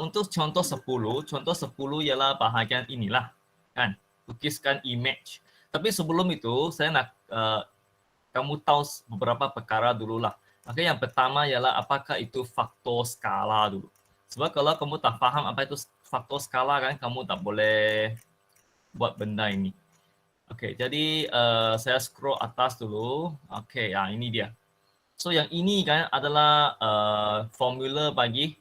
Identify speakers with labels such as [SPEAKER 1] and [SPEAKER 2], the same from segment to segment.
[SPEAKER 1] Untuk contoh 10 ialah bahagian inilah, kan? Lukiskan image. Tapi sebelum itu, saya nak kamu tahu beberapa perkara dululah. Okey, yang pertama ialah apakah itu faktor skala dulu. Sebab kalau kamu tak faham apa itu faktor skala kan, kamu tak boleh buat benda ini. Okey, jadi saya scroll atas dulu. Okey, ya ini dia. So yang ini kan adalah formula bagi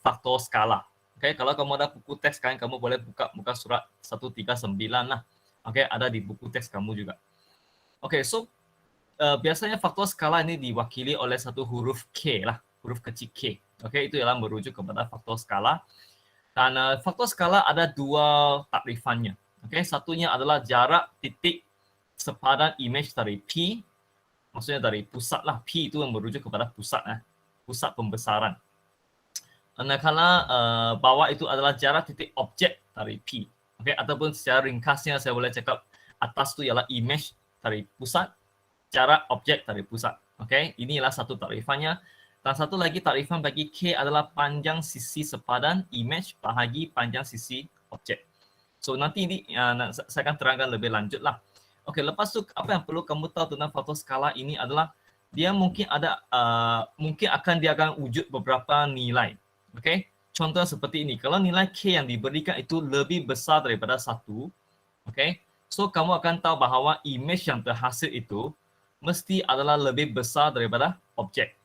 [SPEAKER 1] faktor skala. Okey, kalau kamu ada buku teks kan, kamu boleh buka muka surat 139 lah. Okey, ada di buku teks kamu juga. Okey, so biasanya faktor skala ini diwakili oleh satu huruf K lah, huruf kecil K. Okey, itu ialah merujuk kepada faktor skala. Dan faktor skala ada dua takrifannya. Okey, satunya adalah jarak titik sepadan image dari P, maksudnya dari pusat lah. P itu yang merujuk kepada pusat, pusat pembesaran. Manakala bawah itu adalah jarak titik objek dari P. Okey, ataupun secara ringkasnya saya boleh cakap atas itu ialah image dari pusat, jarak objek dari pusat. Okey, inilah satu takrifannya. Dan satu lagi takrifan bagi K adalah panjang sisi sepadan image bahagi panjang sisi objek. So nanti ini saya akan terangkan lebih lanjut lah. Okey, lepas tu apa yang perlu kamu tahu tentang faktor skala ini adalah dia mungkin ada mungkin dia akan wujud beberapa nilai. Okey, contoh seperti ini. Kalau nilai K yang diberikan itu lebih besar daripada 1, okey, so kamu akan tahu bahawa image yang terhasil itu mesti adalah lebih besar daripada objek.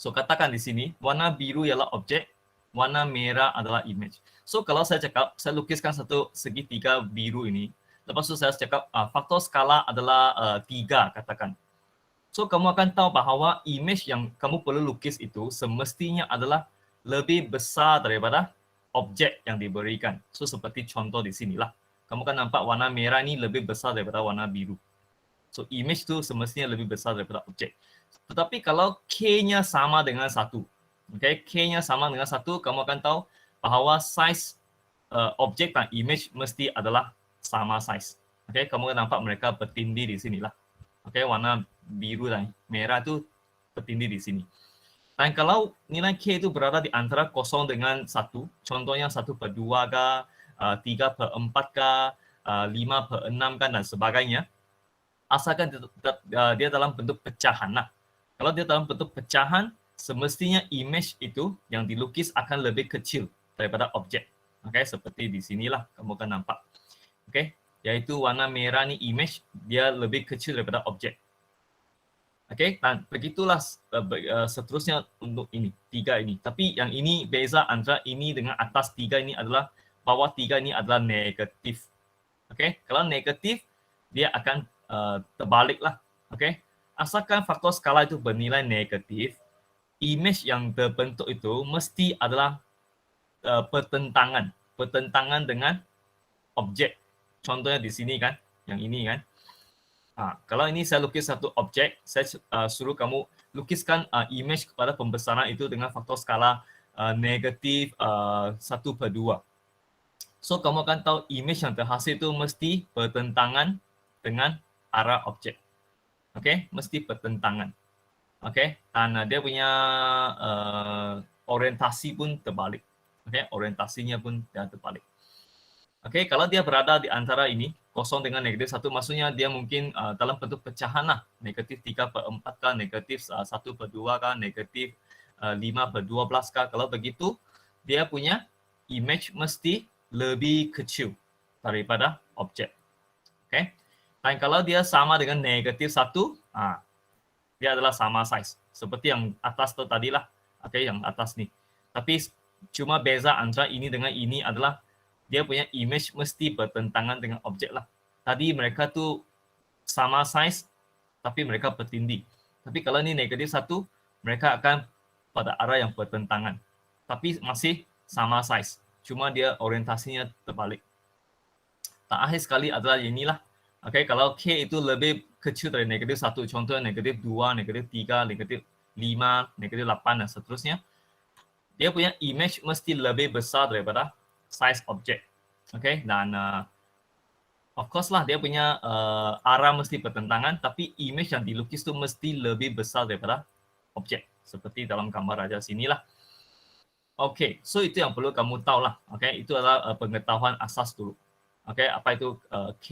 [SPEAKER 1] So katakan di sini warna biru ialah objek, warna merah adalah image. So kalau saya cakap, saya lukiskan satu segitiga biru ini, lepas tu saya cakap faktor skala adalah 3 katakan. So kamu akan tahu bahawa image yang kamu perlu lukis itu semestinya adalah lebih besar daripada objek yang diberikan. So seperti contoh di sinilah. Kamu kan nampak warna merah ini lebih besar daripada warna biru. So image tu semestinya lebih besar daripada objek. Tetapi kalau K-nya sama dengan 1, okay, K-nya sama dengan 1, kamu akan tahu bahawa size objek dan image mesti adalah sama size. Okay, kamu akan nampak mereka bertindih di sinilah. Okay, warna biru dan merah tu bertindih di sini. Dan kalau nilai K itu berada di antara 0 dengan 1, contohnya 1/2 kah, 3/4 kah, 5/6 kan dan sebagainya, asalkan dia dalam bentuk pecahan lah. Kalau dia dalam bentuk pecahan, semestinya image itu yang dilukis akan lebih kecil daripada objek. Okay, seperti di sinilah kamu akan nampak. Okay, yaitu warna merah ni image, dia lebih kecil daripada objek. Okey, dan begitulah seterusnya untuk ini, 3 ini. Tapi yang ini beza antara ini dengan atas 3 ini adalah bawah 3 ini adalah negatif. Okey, kalau negatif dia akan terbaliklah. Okey, asalkan faktor skala itu bernilai negatif, image yang terbentuk itu mesti adalah pertentangan dengan objek. Contohnya di sini kan, yang ini kan. Kalau ini saya lukis satu objek, saya suruh kamu lukiskan image kepada pembesaran itu dengan faktor skala negatif 1/2. So kamu akan tahu image yang terhasil itu mesti bertentangan dengan arah objek. Okey, mesti bertentangan. Okey, dan dia punya orientasi pun terbalik. Okey, orientasinya pun dia terbalik. Okey, kalau dia berada di antara ini, 0 dengan negatif 1, maksudnya dia mungkin dalam bentuk pecahan lah. Negatif 3/4 kah, negatif 1/2 kah, negatif 5/12 kah. Kalau begitu, dia punya image mesti lebih kecil daripada objek. Okay? Dan kalau dia sama dengan negatif 1, dia adalah sama size. Seperti yang atas tu tadilah. Okay, yang atas ni. Tapi cuma beza antara ini dengan ini adalah dia punya image mesti bertentangan dengan objek lah. Tadi mereka tu sama size, tapi mereka bertindih. Tapi kalau ni negatif 1, mereka akan pada arah yang bertentangan. Tapi masih sama size. Cuma dia orientasinya terbalik. Terakhir sekali adalah inilah. Okay, kalau K itu lebih kecil dari negatif 1, contohnya negatif 2, negatif 3, negatif 5, negatif 8 dan seterusnya, dia punya image mesti lebih besar daripada size objek. Okay, dan of course lah dia punya arah mesti bertentangan, tapi image yang dilukis tu mesti lebih besar daripada objek. seperti dalam gambar aja sinilah. Okey, so itu yang perlu kamu tahu lah. Okey, itu adalah pengetahuan asas dulu. Okey, apa itu K,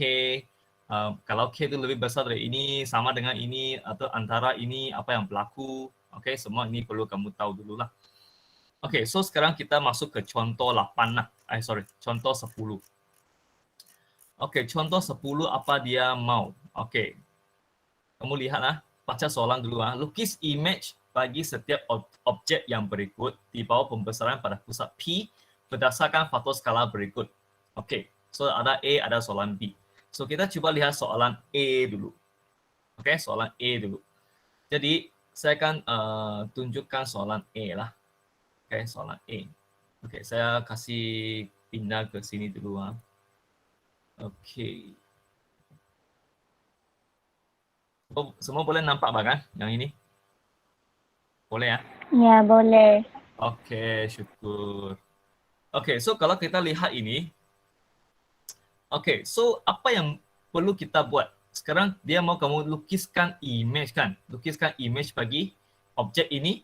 [SPEAKER 1] kalau K itu lebih besar dari ini, sama dengan ini, atau antara ini, apa yang berlaku. Okey, semua ini perlu kamu tahu dulu lah. Okey, so sekarang kita masuk ke contoh 8 lah. Contoh 10. Okey, contoh 10 apa dia mau. Okey, kamu lihatlah, baca soalan dulu. Lukis image bagi setiap objek yang berikut di bawah pembesaran pada pusat P berdasarkan faktor skala berikut. Okey, so ada A, ada soalan B. So kita cuba lihat soalan A dulu. Okey, soalan A dulu. Jadi saya akan tunjukkan soalan A lah. Okey, soalan A. Okey, saya kasih pindah ke sini dulu. Okey. Semua boleh nampak kan yang ini? Boleh ya?
[SPEAKER 2] Ya, boleh.
[SPEAKER 1] Okey, syukur. Okey, so kalau kita lihat ini, okey, so apa yang perlu kita buat? Sekarang dia mau kamu lukiskan image kan? Lukiskan image bagi objek ini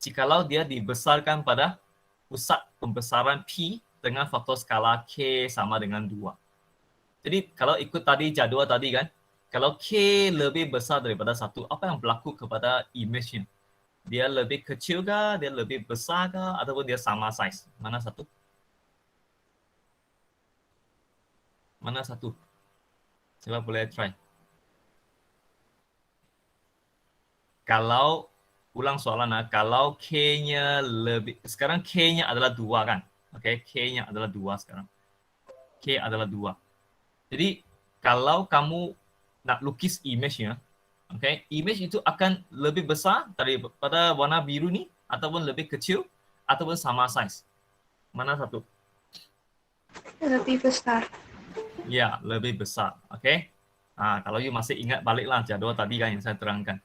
[SPEAKER 1] jikalau dia dibesarkan pada pusat pembesaran P dengan faktor skala K sama dengan 2. Jadi kalau ikut tadi jadual tadi kan, kalau K lebih besar daripada 1, apa yang berlaku kepada image-nya? Dia lebih kecil kah? Dia lebih besar kah? Ataupun dia sama size? Mana satu? Mana satu? Coba boleh try. Kalau, ulang soalan kalau K-nya lebih, sekarang K-nya adalah 2 kan? Okay, K-nya adalah 2 sekarang. K adalah 2. Jadi, kalau kamu nak lukis image-nya, okay, image itu akan lebih besar daripada warna biru ni, ataupun lebih kecil, ataupun sama size. Mana satu?
[SPEAKER 2] Lebih besar.
[SPEAKER 1] Ya, lebih besar. Okay. Kalau you masih ingat baliklah jadual tadi kan yang saya terangkan.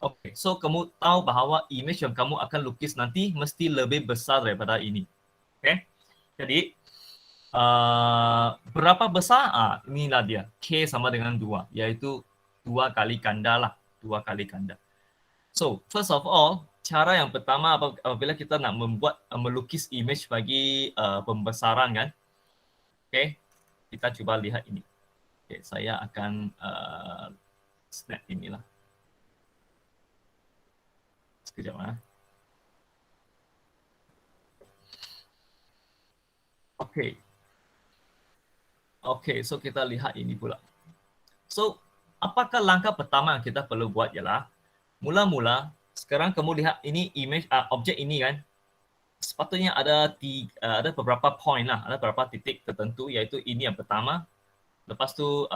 [SPEAKER 1] Okay, so kamu tahu bahawa image yang kamu akan lukis nanti mesti lebih besar daripada ini. Okay. Jadi, berapa besar? Inilah dia. K sama dengan 2, iaitu 2 kali ganda lah. 2 kali ganda. So, first of all, cara yang pertama apabila kita nak melukis image bagi pembesaran kan. Okay, kita cuba lihat ini. Okay, saya akan snap inilah. Sekejap. Okay. Okay, so kita lihat ini pula. So, apakah langkah pertama yang kita perlu buat ialah, mula-mula, sekarang kamu lihat ini image, objek ini kan, sepatutnya ada beberapa point lah, ada beberapa titik tertentu, iaitu ini yang pertama. Lepas tu,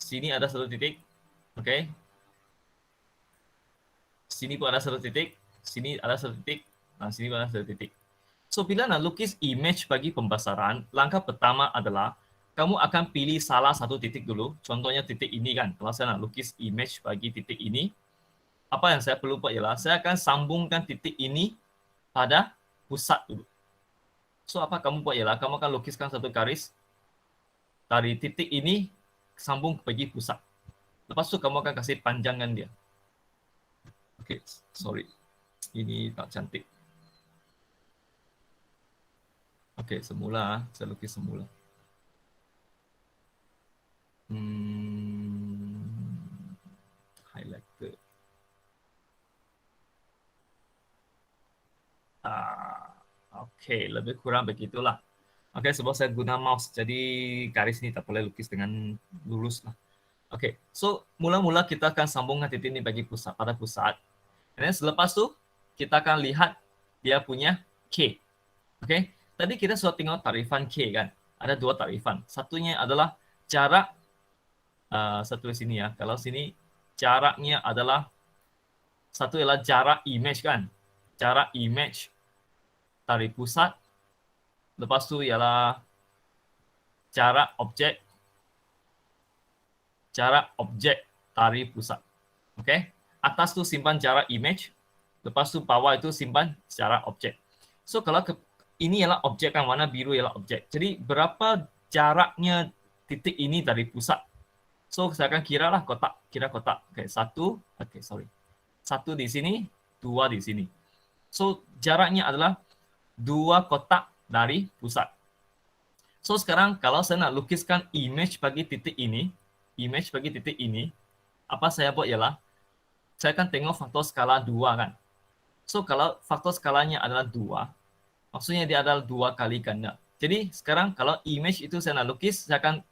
[SPEAKER 1] sini ada satu titik, okay. Sini pun ada satu titik, sini ada satu titik, sini pun ada satu titik. So, bila nak lukis image bagi pembesaran, langkah pertama adalah kamu akan pilih salah satu titik dulu. Contohnya titik ini kan. Kalau saya nak lukis image bagi titik ini, apa yang saya perlu buat ialah saya akan sambungkan titik ini pada pusat dulu. So, apa kamu buat ialah kamu akan lukiskan satu garis dari titik ini sambung pergi pusat. Lepas tu kamu akan kasih panjangan dia. Okay, sorry. Ini tak cantik. Okey, semula saya lukis semula. Highlighter. Okey, lebih kurang begitulah. Okey, sebab saya guna mouse, jadi garis ni tak boleh lukis dengan lurus lah. Okey, so mula-mula kita akan sambungkan titik ni bagi pusat, pada pusat. Dan selepas tu, kita akan lihat dia punya K. Okey, tadi kita sudah tengok tarifan K kan. Ada 2 tarifan. Satunya adalah jarak, saya tulis sini ya. Kalau sini jaraknya adalah, satu ialah jarak image kan. Jarak image dari pusat. Lepas tu ialah jarak objek dari pusat. Okey. Atas tu simpan jarak image. Lepas tu bawah itu simpan jarak objek. So kalau ini ialah objek kan, warna biru ialah objek. Jadi berapa jaraknya titik ini dari pusat? So saya akan kira lah kotak, kira kotak. Oke, satu di sini, dua di sini. So jaraknya adalah 2 kotak dari pusat. So sekarang kalau saya nak lukiskan image bagi titik ini, apa saya buat ialah saya akan tengok faktor skala 2 kan. So kalau faktor skalanya adalah 2, maksudnya dia adalah 2 kali ganda. Jadi sekarang kalau image itu saya nak lukis, saya akan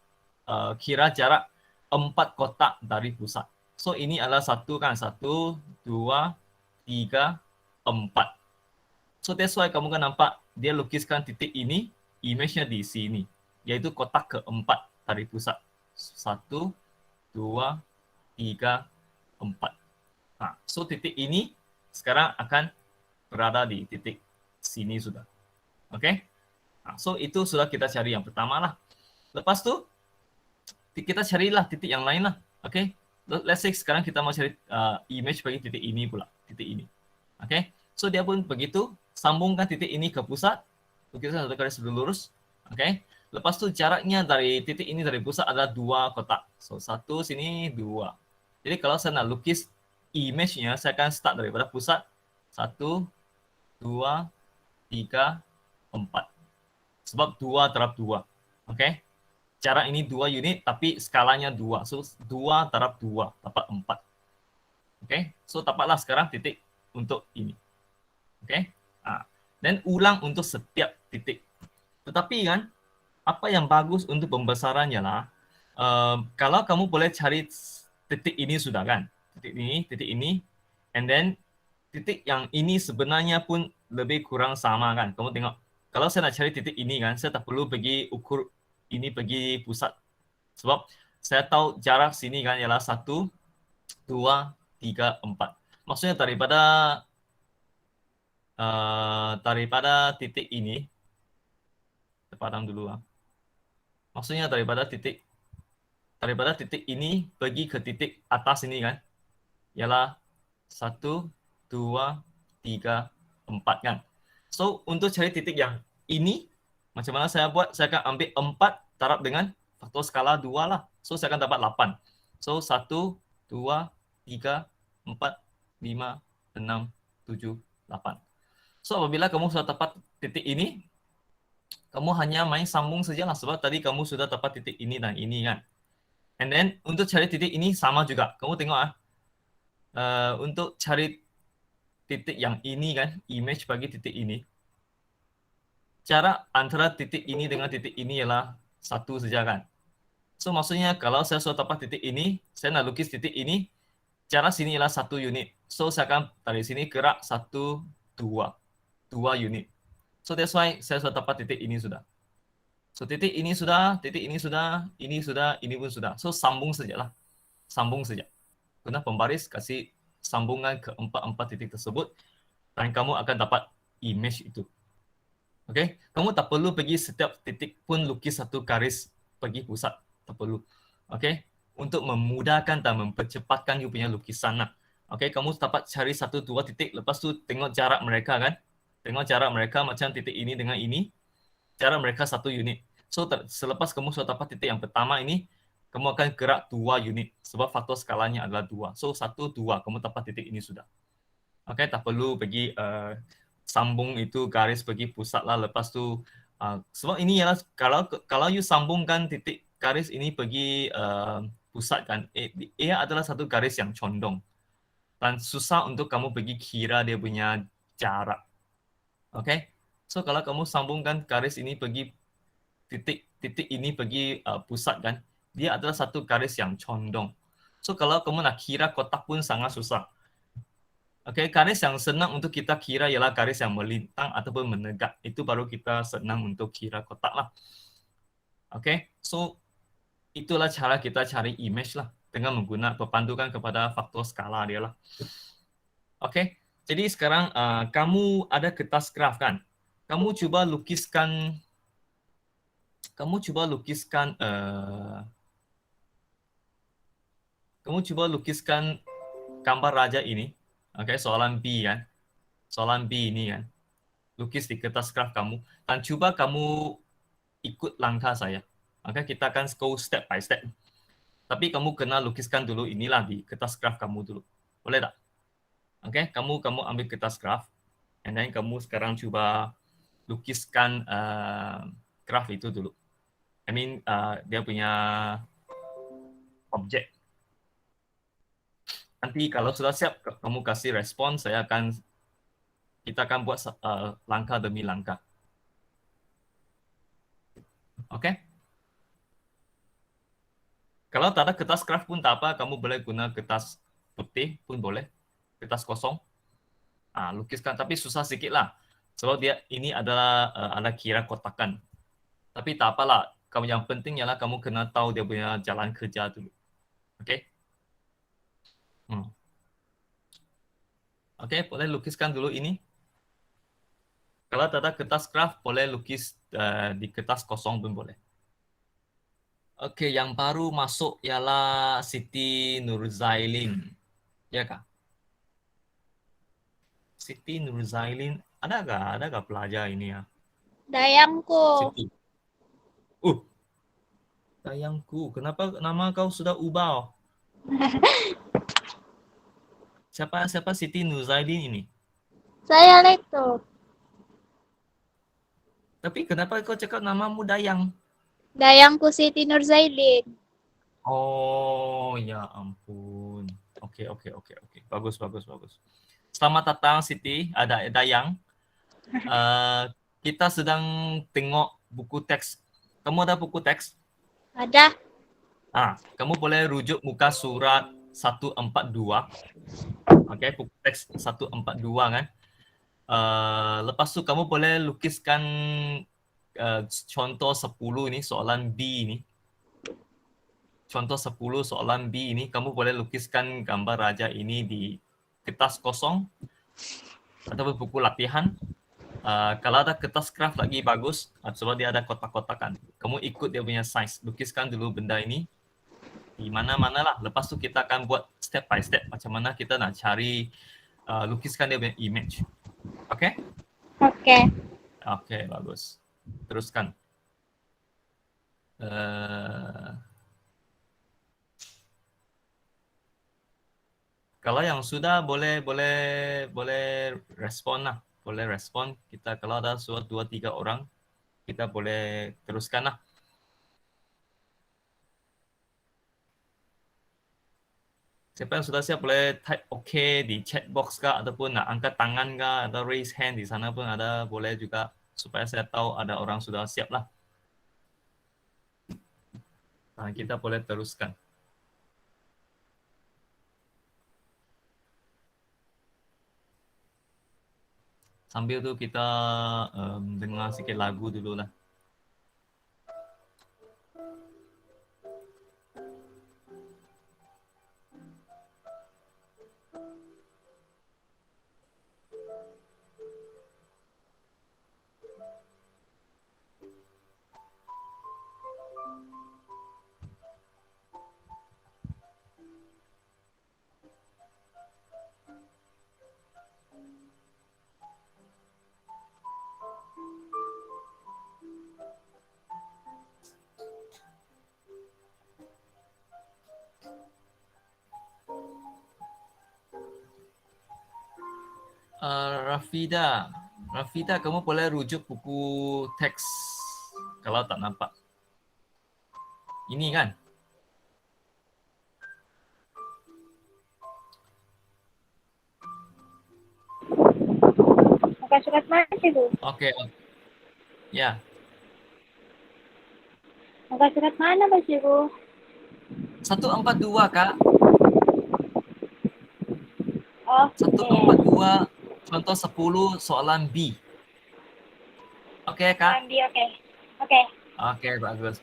[SPEAKER 1] kira jarak 4 kotak dari pusat. So ini adalah 1 kan, 1, 2, 3, 4. So that's why kamu kan nampak dia lukiskan titik ini, image-nya di sini, yaitu kotak keempat dari pusat. 1, 2, 3, 4. Nah, so titik ini sekarang akan berada di titik sini sudah. Oke? Nah, so itu sudah kita cari yang pertama lah. Lepas tu kita carilah titik yang lain lah. Oke? Let's say sekarang kita mau cari image bagi titik ini pula, titik ini. Oke? So dia pun begitu, sambungkan titik ini ke pusat, lukiskan satu garis lurus. Oke? Lepas tu jaraknya dari titik ini dari pusat adalah 2 kotak. So 1 sini, 2. Jadi kalau saya nak lukis image-nya, saya akan start daripada pusat. 1, 2, 3, 4. Sebab 2 darab 2. Oke? Jarak ini 2 unit tapi skalanya 2. So 2 darab 2 dapat 4. Oke? So dapatlah sekarang titik untuk ini. Oke? Dan ulang untuk setiap titik. Tetapi kan apa yang bagus untuk pembesarannya lah, kalau kamu boleh cari titik ini sudah kan, titik ini, and then titik yang ini sebenarnya pun lebih kurang sama kan. Kamu tengok, kalau saya nak cari titik ini kan, saya tak perlu pergi ukur ini pergi pusat. Sebab saya tahu jarak sini kan ialah 1, 2, 3, 4. Maksudnya daripada titik ini, padam dulu. Maksudnya daripada titik ini pergi ke titik atas ini kan, ialah 1, 2, 3, 4 kan. So untuk cari titik yang ini, macam mana saya buat? Saya akan ambil 4 darab dengan faktor skala 2 lah. So saya akan dapat 8. So 1, 2, 3, 4, 5, 6, 7, 8. So apabila kamu sudah dapat titik ini, kamu hanya main sambung sajalah sebab tadi kamu sudah dapat titik ini dan ini kan. And then untuk cari titik ini sama juga. Kamu tengok untuk cari titik yang ini kan, image bagi titik ini. Jarak antara titik ini dengan titik ini ialah 1 saja kan. So maksudnya kalau saya sudah dapat titik ini, saya nak lukis titik ini, jarak sini ialah 1 unit. So saya akan dari sini gerak 1, 2 unit. So that's why saya sudah dapat titik ini sudah. So titik ini sudah, ini pun sudah. So sambung sajalah. Sambung saja. Guna pembaris kasih sambungan ke 4 titik tersebut dan kamu akan dapat image itu. Okey, kamu tak perlu pergi setiap titik pun lukis satu garis pergi pusat, tak perlu. Okey, untuk memudahkan dan mempercepatkan you punya lukisan lah. Okey, kamu dapat cari 1, 2 titik, lepas tu tengok jarak mereka kan. Tengok jarak mereka macam titik ini dengan ini, jarak mereka 1 unit. So selepas kamu sudah dapat titik yang pertama ini, kamu akan gerak 2 unit sebab faktor skalanya adalah 2. So 1, 2, kamu dapat titik ini sudah. Okey, tak perlu pergi sambung itu garis pergi pusat lah. Lepas tu sebab ini ialah kalau you sambungkan titik garis ini pergi pusat kan, ia adalah satu garis yang condong dan susah untuk kamu pergi kira dia punya jarak. Okey, so kalau kamu sambungkan garis ini pergi titik ini pergi pusat kan, dia adalah satu garis yang condong. So kalau kamu nak kira kotak pun sangat susah. Okey, garis yang senang untuk kita kira ialah garis yang melintang ataupun menegak. Itu baru kita senang untuk kira kotak lah. Okey, so itulah cara kita cari image lah dengan menggunakan berpandukan kepada faktor skala dia lah. Okey, jadi sekarang kamu ada kertas graf kan? Kamu cuba lukiskan gambar raja ini. Okey, soalan B kan. Soalan B ini kan. Lukis di kertas graf kamu dan cuba kamu ikut langkah saya. Okey, kita akan go step by step. Tapi kamu kena lukiskan dulu inilah di kertas graf kamu dulu. Boleh tak? Oke, kamu ambil kertas graf, and then kamu sekarang coba lukiskan graf itu dulu. I mean dia punya objek. Nanti kalau sudah siap, kamu kasih respon, kita akan buat langkah demi langkah. Oke? Kalau tak ada kertas graf pun tak apa, kamu boleh guna kertas putih pun boleh, kertas kosong. Lukiskan, tapi susah sedikit lah. Sebab dia ini adalah ada kira kotakan. Tapi tak apalah, kamu yang penting ialah kamu kena tahu dia punya jalan kerja dulu. Oke? Oke, boleh lukiskan dulu ini. Kalau tak ada kertas graf, boleh lukis di kertas kosong pun boleh. Oke, yang baru masuk ialah Siti Nurzailin. Ya kah? Siti Nurzailin, adakah pelajar ini ya?
[SPEAKER 2] Dayangku.
[SPEAKER 1] Siti. Sayangku, kenapa nama kau sudah ubah? Siapa Siti Nurzailin ini?
[SPEAKER 2] Saya itu.
[SPEAKER 1] Tapi kenapa kau cakap namamu Dayang?
[SPEAKER 2] Dayangku Siti Nurzailin.
[SPEAKER 1] Oh, ya ampun. Oke. Bagus. Selamat datang Siti, ada Dayang. Kita sedang tengok buku teks. Kamu ada buku teks?
[SPEAKER 2] Ada.
[SPEAKER 1] Kamu boleh rujuk muka surat 142. Oke, buku teks 142 kan. Lepas tu kamu boleh lukiskan contoh 10 ini, soalan B ini. Contoh 10 soalan B ini, kamu boleh lukiskan gambar raja ini di kertas kosong atau buku latihan. Kalau ada kertas craft lagi bagus, sebab dia ada kotak-kotakan. Kamu ikut dia punya size, lukiskan dulu benda ini di mana-mana lah. Lepas tu kita akan buat step by step macam mana kita nak cari lukiskan dia punya image. Oke? Oke, bagus. Teruskan. Kalau yang sudah boleh respon lah. Boleh respon. Kita kalau ada 2-3 orang, kita boleh teruskan lah. Siapa yang sudah siap boleh type OK di chat box kah, ataupun nak angkat tangan kah, atau raise hand di sana pun ada, boleh juga, supaya saya tahu ada orang sudah siap lah. Kita boleh teruskan. Sambil tu kita dengar sikit lagu dulu lah. Rafida, kamu boleh rujuk buku teks kalau tak nampak. Ini kan?
[SPEAKER 2] Muka surat mana sih, Bu?
[SPEAKER 1] Oke. Ya.
[SPEAKER 2] Muka surat mana, Pak Bu?
[SPEAKER 1] 142, Kak.
[SPEAKER 2] Oh,
[SPEAKER 1] 142, contoh 10, soalan B. Oke, Kak?
[SPEAKER 2] Oke.
[SPEAKER 1] Oke, bagus.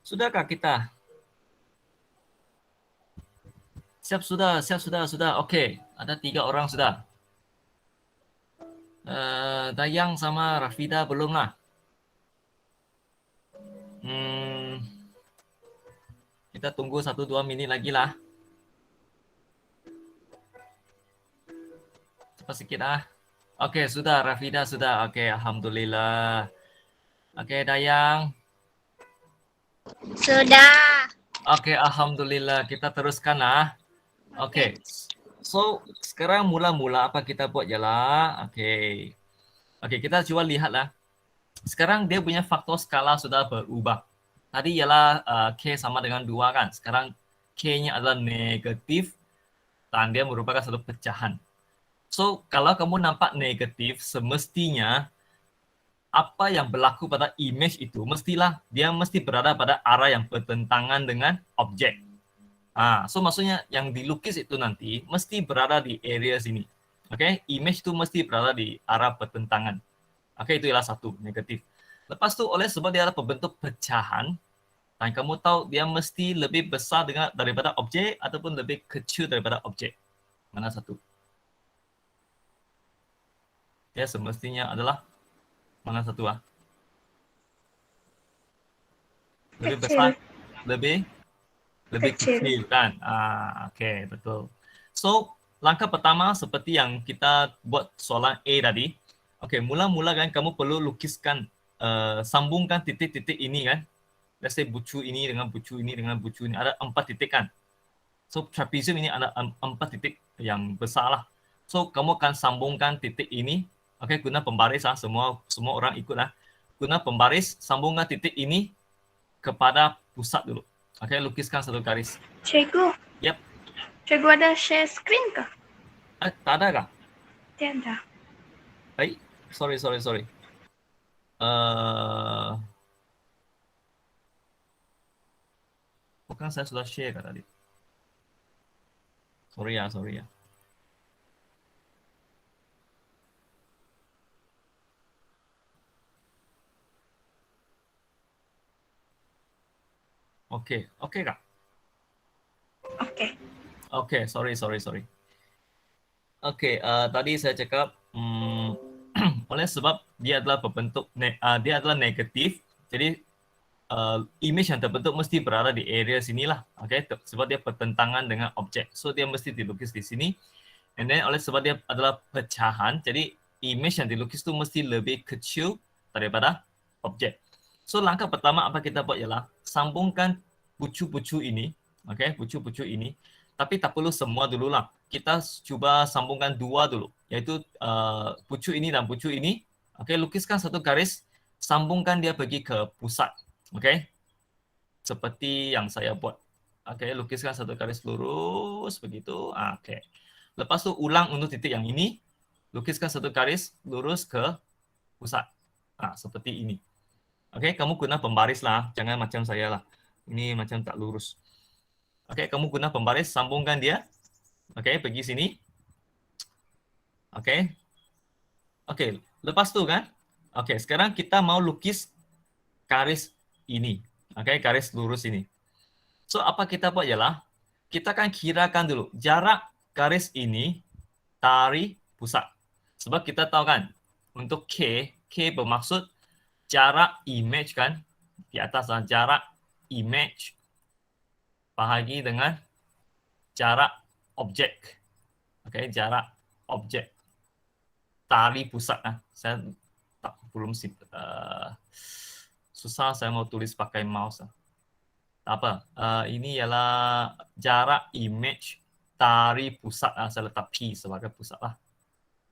[SPEAKER 1] Sudahkah kita? Siap sudah. Oke, ada 3 orang sudah. Dayang sama Rafida belum lah. Kita tunggu 1-2 minit lagi lah. Cepat sikit ah. Oke, sudah Rafida sudah. Oke, alhamdulillah. Oke, Dayang.
[SPEAKER 2] Sudah.
[SPEAKER 1] Oke, alhamdulillah. Kita teruskan lah. Oke. So, sekarang mula-mula apa kita buat je lah. Oke. Oke, kita coba lihatlah. Sekarang dia punya faktor skala sudah berubah. Tadi ialah K sama dengan 2 kan. Sekarang K-nya adalah negatif dan dia merupakan satu pecahan. So, kalau kamu nampak negatif, semestinya apa yang berlaku pada image itu mestilah dia mesti berada pada arah yang bertentangan dengan objek. So maksudnya yang dilukis itu nanti mesti berada di area sini. Oke, image itu mesti berada di arah bertentangan. Oke, itu ialah satu negatif. Lepas tu oleh sebab dia adalah berbentuk pecahan, dan kamu tahu dia mesti lebih besar daripada objek ataupun lebih kecil daripada objek. Mana satu? Dia semestinya adalah mana satu ah? Lebih besar, lebih kecil kan? Okey, betul. So, langkah pertama seperti yang kita buat soalan A tadi. Okey, mula-mula kan kamu perlu lukiskan, sambungkan titik-titik ini kan. Let's say bucu ini dengan bucu ini dengan bucu ini. Ada 4 titik kan? So, trapezium ini ada 4 titik yang besar lah. So, kamu akan sambungkan titik ini. Okey, guna pembaris lah. Semua orang ikut lah. Guna pembaris, sambungkan titik ini kepada pusat dulu. Okey, lukiskan satu garis.
[SPEAKER 2] Cikgu.
[SPEAKER 1] Yep.
[SPEAKER 2] Cikgu ada share screen kah?
[SPEAKER 1] Tak ada kah?
[SPEAKER 2] Tiada.
[SPEAKER 1] Sorry. Bukan saya sudah share kah tadi? Sorry ya. Okey kah? Okey, sorry. Okey, tadi saya cakap oleh sebab dia adalah berbentuk dia adalah negatif, jadi image yang terbentuk mesti berada di area sinilah. Okey, sebab dia bertentangan dengan objek. So dia mesti dilukis di sini. And then oleh sebab dia adalah pecahan, jadi image yang dilukis tu mesti lebih kecil daripada objek. So langkah pertama apa kita buat ialah sambungkan bucu-bucu ini, okey, bucu-bucu ini. Tapi tak perlu semua dululah. Kita cuba sambungkan 2 dulu, iaitu bucu ini dan bucu ini. Okey, lukiskan satu garis, sambungkan dia pergi ke pusat. Okey. Seperti yang saya buat. Okey, lukiskan satu garis lurus begitu. Okey. Lepas tu ulang untuk titik yang ini, lukiskan satu garis lurus ke pusat. Seperti ini. Okey, kamu guna pembaris lah, jangan macam saya lah. Ini macam tak lurus. Okey, kamu guna pembaris, sambungkan dia. Okey, pergi sini. Okey, lepas tu kan. Okey, sekarang kita mau lukis garis ini. Okey, garis lurus ini. So, apa kita buat ialah, kita akan kirakan dulu jarak garis ini dari pusat. Sebab kita tahu kan, untuk K bermaksud jarak image kan, di atas lah, jarak image bahagi dengan jarak objek. Okey, jarak objek dari pusat lah. Saya belum susah saya mau tulis pakai mouse lah. Tak apa. Ini ialah jarak image dari pusat lah. Saya letak P sebagai pusat lah.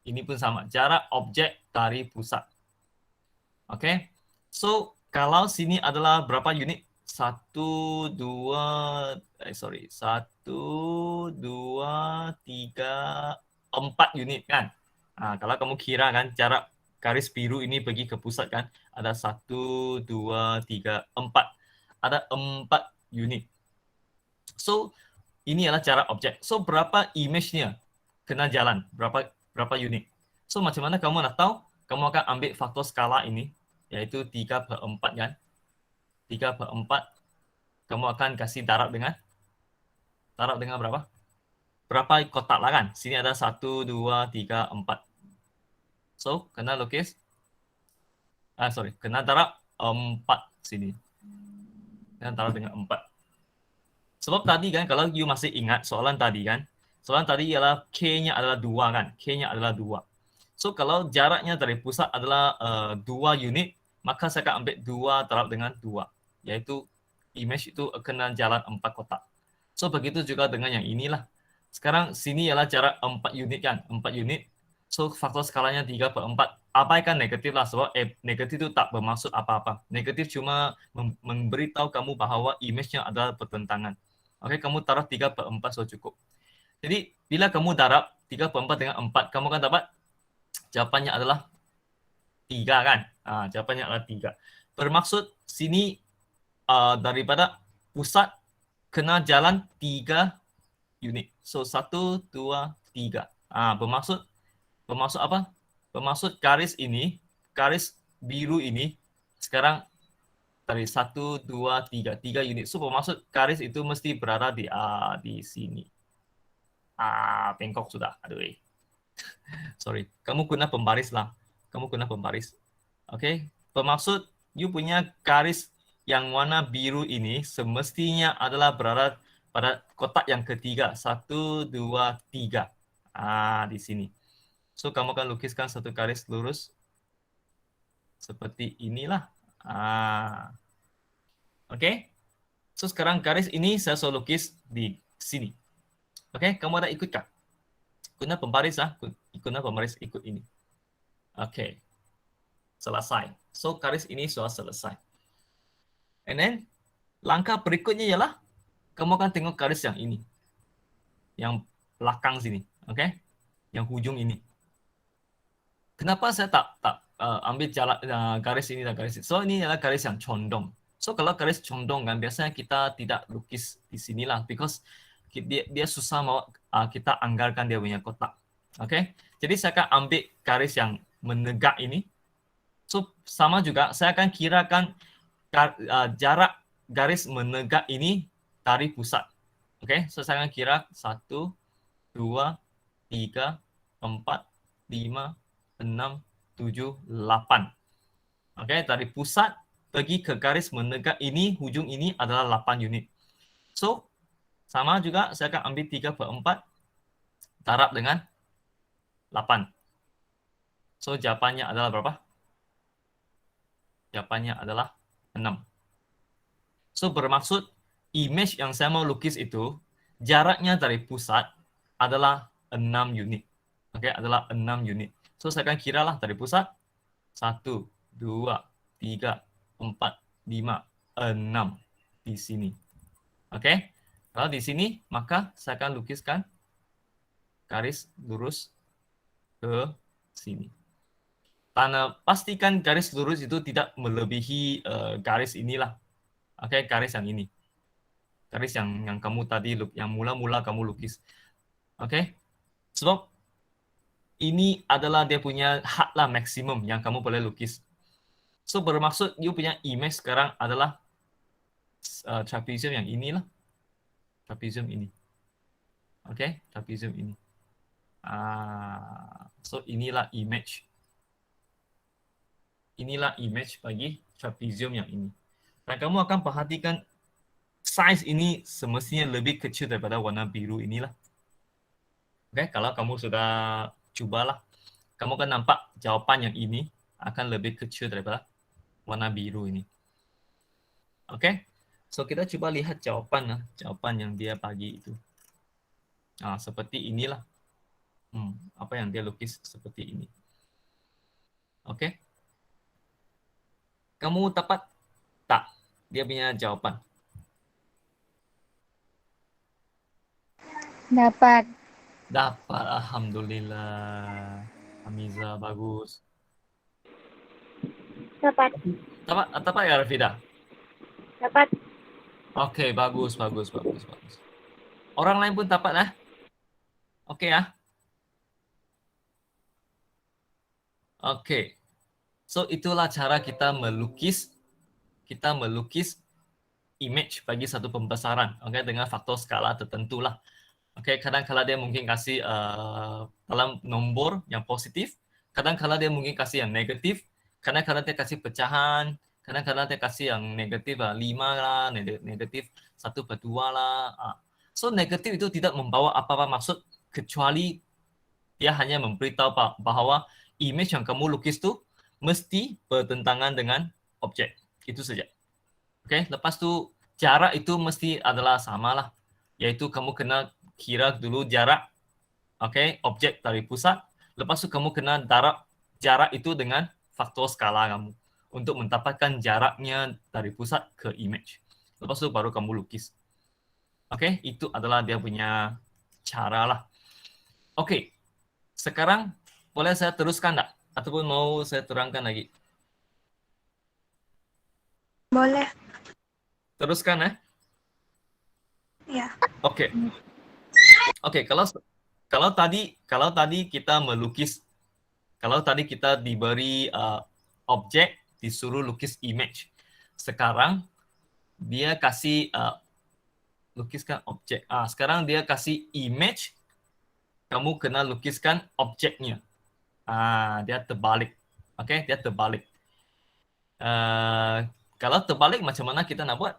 [SPEAKER 1] Ini pun sama, jarak objek dari pusat. Okey. So, kalau sini adalah berapa unit? 1, 2, 3, 4 unit kan? Kalau kamu kira kan jarak garis biru ini pergi ke pusat kan, ada 1, 2, 3, 4. Ada 4 unit. So, ini adalah jarak objek. So, berapa image-nya kena jalan? Berapa unit? So, macam mana kamu nak tahu? Kamu akan ambil faktor skala ini. yaitu 3/4 kan. 3/4 kamu akan kasih darab dengan berapa? Berapa kotak lah kan? Sini ada 1, 2, 3, 4. So, kena lukis. Kena darab 4 sini. Kena darab dengan 4. Sebab tadi kan, kalau you masih ingat soalan tadi kan, soalan tadi ialah K-nya adalah 2 kan, K-nya adalah 2. So, kalau jaraknya dari pusat adalah 2 unit, maka saya akan ambil 2 darab dengan 2, yaitu image itu kena jalan 4 kotak. So, begitu juga dengan yang inilah. Sekarang sini ialah jarak 4 unit kan, 4 unit. So, faktor skalanya 3/4. Abaikan negatif lah, sebab negatif itu tak bermaksud apa-apa. Negatif cuma memberitahu kamu bahawa image-nya adalah bertentangan. Oke, kamu taruh 3/4 so cukup. Jadi, bila kamu darab 3/4 dengan 4, kamu akan dapat jawapannya adalah 3 kan? Jawapannya adalah 3. Bermaksud sini daripada pusat kena jalan 3 unit. So 1, 2, 3. Bermaksud apa? Bermaksud garis ini, garis biru ini sekarang dari 1, 2, 3 unit. So bermaksud garis itu mesti berada di sini. Bengkok sudah. Aduh. Sorry. Kamu guna pembaris lah. Oke. Bermaksud you punya garis yang warna biru ini semestinya adalah berada pada kotak yang ketiga. 1, 2, 3. Di sini. So, kamu akan lukiskan satu garis lurus. Seperti inilah. Oke. So, sekarang garis ini saya suruh lukis di sini. Oke, kamu ada ikutkah? Guna pembaris lah. Guna pembaris ikut ini. Oke. Selesai. So, garis ini sudah selesai. And then, langkah berikutnya ialah kamu akan tengok garis yang ini. Yang belakang sini. Oke? Yang hujung ini. Kenapa saya tak ambil jalan garis ini dan garis ini? So, ini adalah garis yang condong. So, kalau garis condong kan, biasanya kita tidak lukis di sinilah. Because dia susah mau kita anggarkan dia punya kotak. Oke? Jadi, saya akan ambil garis yang menegak ini. So, sama juga, saya akan kirakan jarak garis menegak ini dari pusat. Oke? So, saya akan kira 1, 2, 3, 4, 5, 6, 7, 8. Oke, dari pusat pergi ke garis menegak ini, hujung ini adalah 8 unit. So, sama juga saya akan ambil 3/4 darab dengan 8. So, jawapannya adalah berapa? Jawapannya adalah 6. So, bermaksud image yang saya mau lukis itu, jaraknya dari pusat adalah 6 unit. Oke, adalah 6 unit. So, saya akan kira lah dari pusat 1, 2, 3, 4, 5, 6 di sini. Oke, kalau di sini maka saya akan lukiskan garis lurus ke sini. Pastikan garis lurus itu tidak melebihi garis inilah. Oke, garis yang ini. Garis yang kamu tadi, yang mula-mula kamu lukis. Oke, sebab ini adalah dia punya had lah maksimum yang kamu boleh lukis. So, bermaksud you punya image sekarang adalah trapezium yang inilah. Trapezium ini. Oke, trapezium ini. So, inilah image. Inilah image bagi trapezium yang ini. Dan kamu akan perhatikan size ini semestinya lebih kecil daripada warna biru inilah. Oke, kalau kamu sudah cubalah, kamu akan nampak jawapan yang ini akan lebih kecil daripada warna biru ini. Oke, so kita coba lihat jawapan yang dia bagi itu. Seperti inilah. Apa yang dia lukis seperti ini. Oke. Kamu dapat tak dia punya jawapan?
[SPEAKER 2] Dapat.
[SPEAKER 1] Dapat, alhamdulillah. Hamiza, bagus.
[SPEAKER 2] Dapat.
[SPEAKER 1] Dapat ya, Rafida?
[SPEAKER 2] Dapat.
[SPEAKER 1] Oke, bagus. Orang lain pun dapat lah. Oke ya. Oke. So itulah cara kita melukis image bagi satu pembesaran, okay, dengan faktor skala tertentu lah. Okay, kadang-kala dia mungkin kasih dalam nombor yang positif, kadang-kala dia mungkin kasih yang negatif, kadang-kala dia kasih pecahan, kadang-kala dia kasih yang negatif 5 lah, negatif 1/2 lah. So negatif itu tidak membawa apa-apa maksud kecuali dia hanya memberitahu bahwa image yang kamu lukis tu mesti bertentangan dengan objek. Itu saja. Okay, lepas tu jarak itu mesti adalah sama lah. Yaitu kamu kena kira dulu jarak, okay, objek dari pusat. Lepas tu kamu kena jarak itu dengan faktor skala kamu untuk mendapatkan jaraknya dari pusat ke image. Lepas tu baru kamu lukis. Okay, itu adalah dia punya cara lah. Okay, sekarang boleh saya teruskan tak? Ataupun mau saya terangkan lagi?
[SPEAKER 2] Boleh.
[SPEAKER 1] Teruskan
[SPEAKER 2] Ya.
[SPEAKER 1] Oke. Oke, kalau tadi kita melukis, kalau tadi kita diberi objek, disuruh lukis image. Sekarang dia kasih lukiskan objek. Sekarang dia kasih image, kamu kena lukiskan objeknya. Dia terbalik. Oke, dia terbalik. Kalau terbalik macam mana kita nak buat?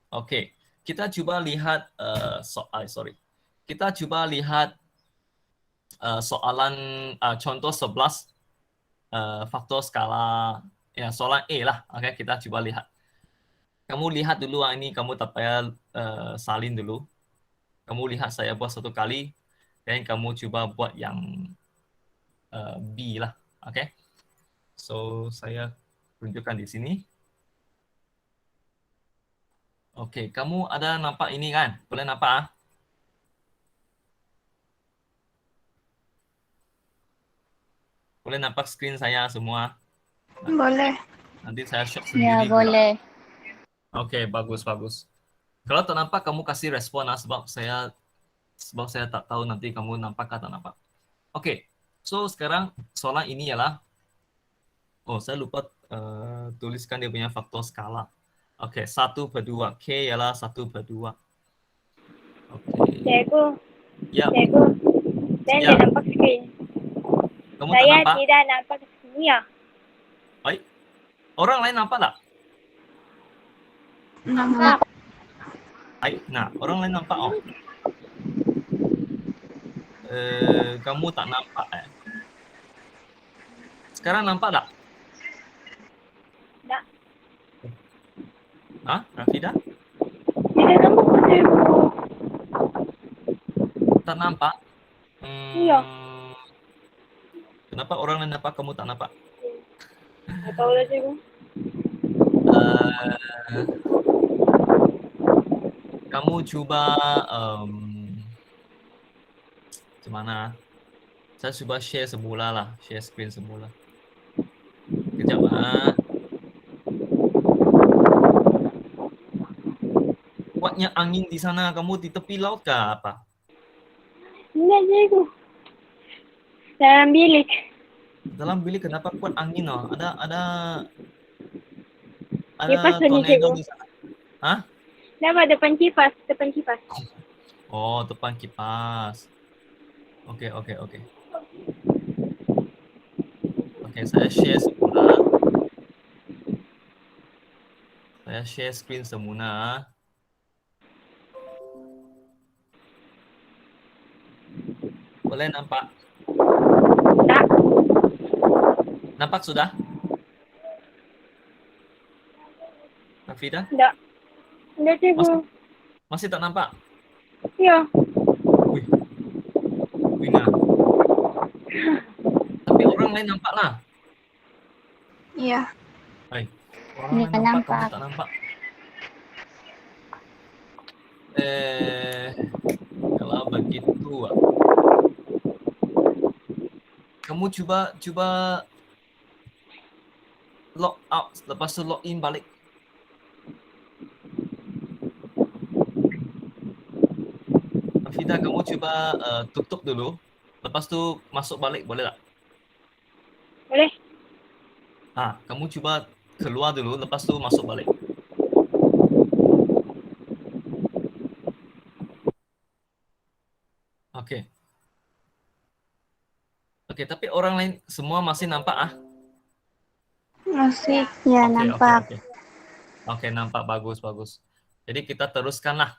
[SPEAKER 1] Oke, kita coba lihat Kita coba lihat soalan contoh 11 faktor skala, ya soalan A lah. Oke, kita coba lihat. Kamu lihat dulu ini, kamu tak payah salin dulu. Kamu lihat saya buat satu kali, dan kamu coba buat yang B lah. Oke. So saya tunjukkan di sini. Oke, kamu ada nampak ini kan? Boleh nampak? Boleh nampak screen saya semua?
[SPEAKER 2] Boleh.
[SPEAKER 1] Nanti saya share
[SPEAKER 3] Ya,
[SPEAKER 1] sendiri.
[SPEAKER 3] boleh.
[SPEAKER 1] Oke, bagus. Kalau tak nampak, kamu kasih respon sebab saya tak tahu nanti kamu nampak atau tak nampak. Oke, so sekarang soalan ini ialah, saya lupa tuliskan dia punya faktor skala. Oke, 1/2. K ialah 1/2. Oke.
[SPEAKER 3] Cikgu,
[SPEAKER 1] Ya,
[SPEAKER 3] cikgu, saya
[SPEAKER 1] Ya.
[SPEAKER 3] tidak nampak skrin.
[SPEAKER 1] kamu tak
[SPEAKER 3] Saya
[SPEAKER 1] nampak?
[SPEAKER 3] tidak nampak skrinnya.
[SPEAKER 1] Baik. Orang lain nampak tak?
[SPEAKER 2] Nampak.
[SPEAKER 1] Baik. Nah, orang lain nampak. Kamu tak nampak Sekarang nampak tak?
[SPEAKER 3] Tak.
[SPEAKER 1] Rafida?
[SPEAKER 3] Tidak nampak, cikgu.
[SPEAKER 1] Tak nampak?
[SPEAKER 3] Iya.
[SPEAKER 1] Kenapa orang lain nampak, kamu tak nampak?
[SPEAKER 3] Tak tahu lah, cikgu.
[SPEAKER 1] Kamu cuba macam mana? Saya cuba share semula lah, share screen semula. Kejap Kuatnya angin di sana, kamu di tepi laut kah apa?
[SPEAKER 3] Tidak, cikgu. Dalam bilik.
[SPEAKER 1] Dalam bilik kenapa kuat angin? Ada
[SPEAKER 3] Kipas tadi,
[SPEAKER 1] tornado
[SPEAKER 3] cikgu.
[SPEAKER 1] di sana.
[SPEAKER 3] Dapat depan kipas.
[SPEAKER 1] Oh, depan kipas. Oke, saya share semula. Saya share screen semula. Boleh nampak?
[SPEAKER 3] Tak.
[SPEAKER 1] Nampak sudah? Rafida?
[SPEAKER 3] Tidak. Tidak, cikgu.
[SPEAKER 1] Masih tak nampak?
[SPEAKER 3] Ya.
[SPEAKER 1] Wih, nah. Tapi orang lain nampak lah.
[SPEAKER 2] Iya.
[SPEAKER 1] Orang lain
[SPEAKER 3] Ya,
[SPEAKER 1] nampak, kamu
[SPEAKER 3] nampak.
[SPEAKER 1] tak nampak. Kalau begitu, kamu cuba log out, lepas tu log in balik. Rafida, kamu coba tutup dulu, lepas tu masuk balik, boleh tak?
[SPEAKER 3] Boleh.
[SPEAKER 1] Kamu coba keluar dulu, lepas tu masuk balik. Oke. Oke, tapi orang lain semua masih nampak
[SPEAKER 2] Masih. Ya,
[SPEAKER 1] Oke,
[SPEAKER 2] nampak.
[SPEAKER 1] Oke, nampak bagus. Jadi kita teruskanlah.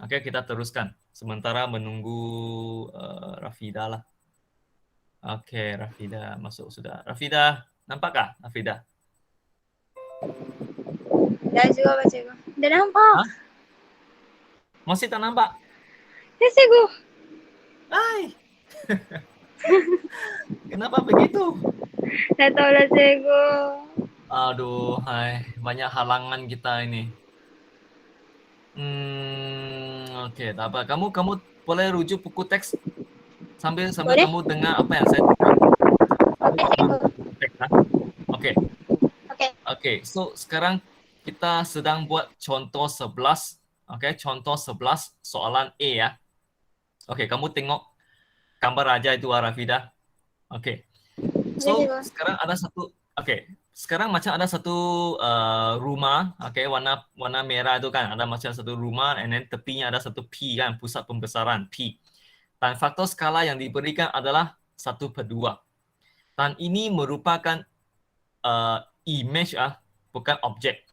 [SPEAKER 1] Oke, kita teruskan. Sementara menunggu Rafida lah. Oke, Rafida masuk sudah. Rafida, nampakkah Rafida?
[SPEAKER 3] Dah juga Pak Cikgu. Dah nampak.
[SPEAKER 1] Hah? Masih tak nampak?
[SPEAKER 3] Ya Cikgu.
[SPEAKER 1] Hai. Kenapa begitu?
[SPEAKER 3] Dah tahu lah Cikgu.
[SPEAKER 1] Aduh, hai, banyak halangan kita ini. Oke, tak apa. Kamu boleh rujuk buku teks sambil
[SPEAKER 3] Boleh?
[SPEAKER 1] kamu dengar apa yang saya tulis.
[SPEAKER 3] Oke Cikgu.
[SPEAKER 1] Teks, Oke.
[SPEAKER 3] Oke.
[SPEAKER 1] Oke, so sekarang kita sedang buat contoh 11. Oke, contoh 11 soalan A ya. Oke, kamu tengok gambar aja itu Rafida. Oke.
[SPEAKER 3] Ya
[SPEAKER 1] So,
[SPEAKER 3] Cikgu.
[SPEAKER 1] sekarang ada satu sekarang macam ada satu rumah, warna merah itu kan, ada macam satu rumah, and then tepinya ada satu P kan, pusat pembesaran P. Dan faktor skala yang diberikan adalah 1/2. Dan ini merupakan image bukan objek.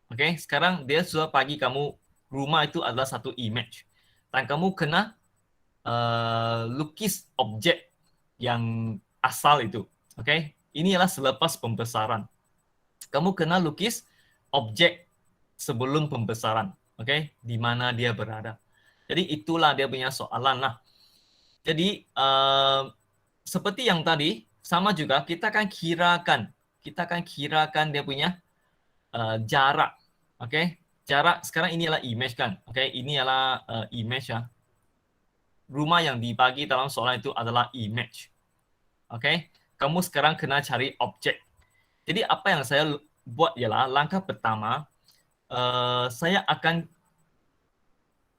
[SPEAKER 1] Oke, sekarang dia sudah bagi kamu rumah itu adalah satu image. Dan kamu kena lukis objek yang asal itu. Oke, ini adalah selepas pembesaran. Kamu kena lukis objek sebelum pembesaran. Oke, di mana dia berada. Jadi itulah dia punya soalan lah. Jadi seperti yang tadi, sama juga kita akan kirakan dia punya jarak. Oke, jarak sekarang ini adalah image kan. Oke, ini adalah image ya. Rumah yang dibagi dalam soalan itu adalah image. Oke, kamu sekarang kena cari objek. Jadi apa yang saya buat ialah langkah pertama, saya akan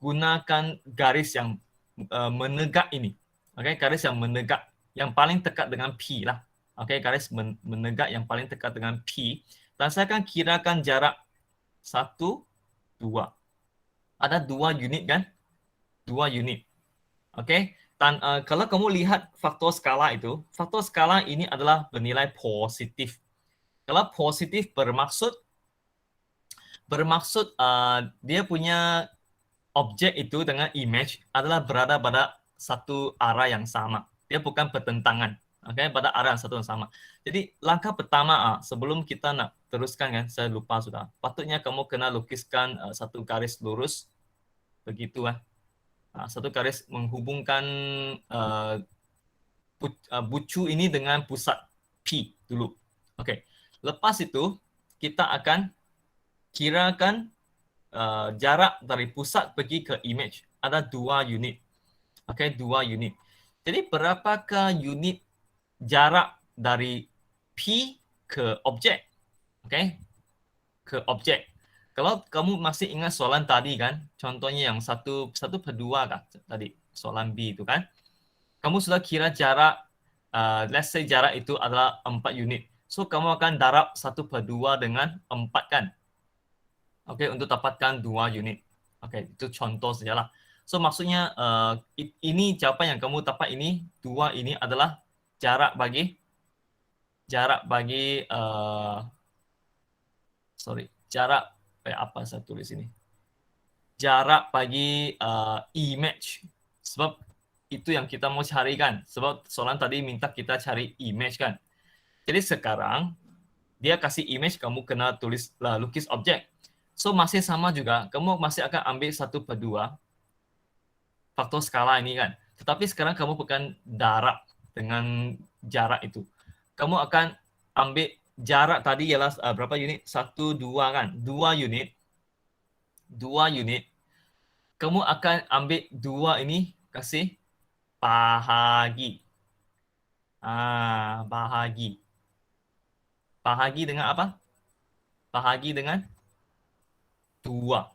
[SPEAKER 1] gunakan garis yang menegak ini. Oke, garis yang menegak, yang paling dekat dengan P lah. Oke, garis menegak yang paling dekat dengan P. Dan saya akan kirakan jarak 1, 2. Ada 2 unit kan? 2 unit. Oke, dan kalau kamu lihat faktor skala itu, faktor skala ini adalah bernilai positif. Kalau positif bermaksud dia punya objek itu dengan image adalah berada pada satu arah yang sama. Dia bukan bertentangan. Oke, pada arah yang satu yang sama. Jadi langkah pertama sebelum kita nak teruskan kan, saya lupa sudah. Patutnya kamu kena lukiskan satu garis lurus begitu satu garis menghubungkan bucu ini dengan pusat P dulu. Oke. Lepas itu kita akan kirakan jarak dari pusat pergi ke image. Ada 2 unit. Oke, 2 unit. Jadi berapakah unit jarak dari P ke objek? Oke. Ke objek. Kalau kamu masih ingat soalan tadi kan, contohnya yang 1/2 kah tadi, soalan B itu kan. Kamu sudah kira jarak, let's say jarak itu adalah 4 unit. So, kamu akan darab 1/2 dengan 4 kan. Oke, untuk dapatkan 2 unit. Oke, itu contoh sajalah. So, maksudnya ini jawaban yang kamu dapat ini, 2 ini adalah jarak bagi jarak apa saya tulis ini? Jarak bagi image. Sebab itu yang kita mau cari kan. Sebab soalan tadi minta kita cari image kan. Jadi sekarang dia kasih image, kamu kena lukis objek. So masih sama juga, kamu masih akan ambil 1/2 faktor skala ini kan. Tetapi sekarang kamu bukan darab dengan jarak itu. Kamu akan ambil jarak tadi ialah berapa unit? 1, 2 kan? 2 unit. 2 unit. Kamu akan ambil 2 ini, kasih bahagi. Bahagi. Bahagi dengan apa? Bahagi dengan 2.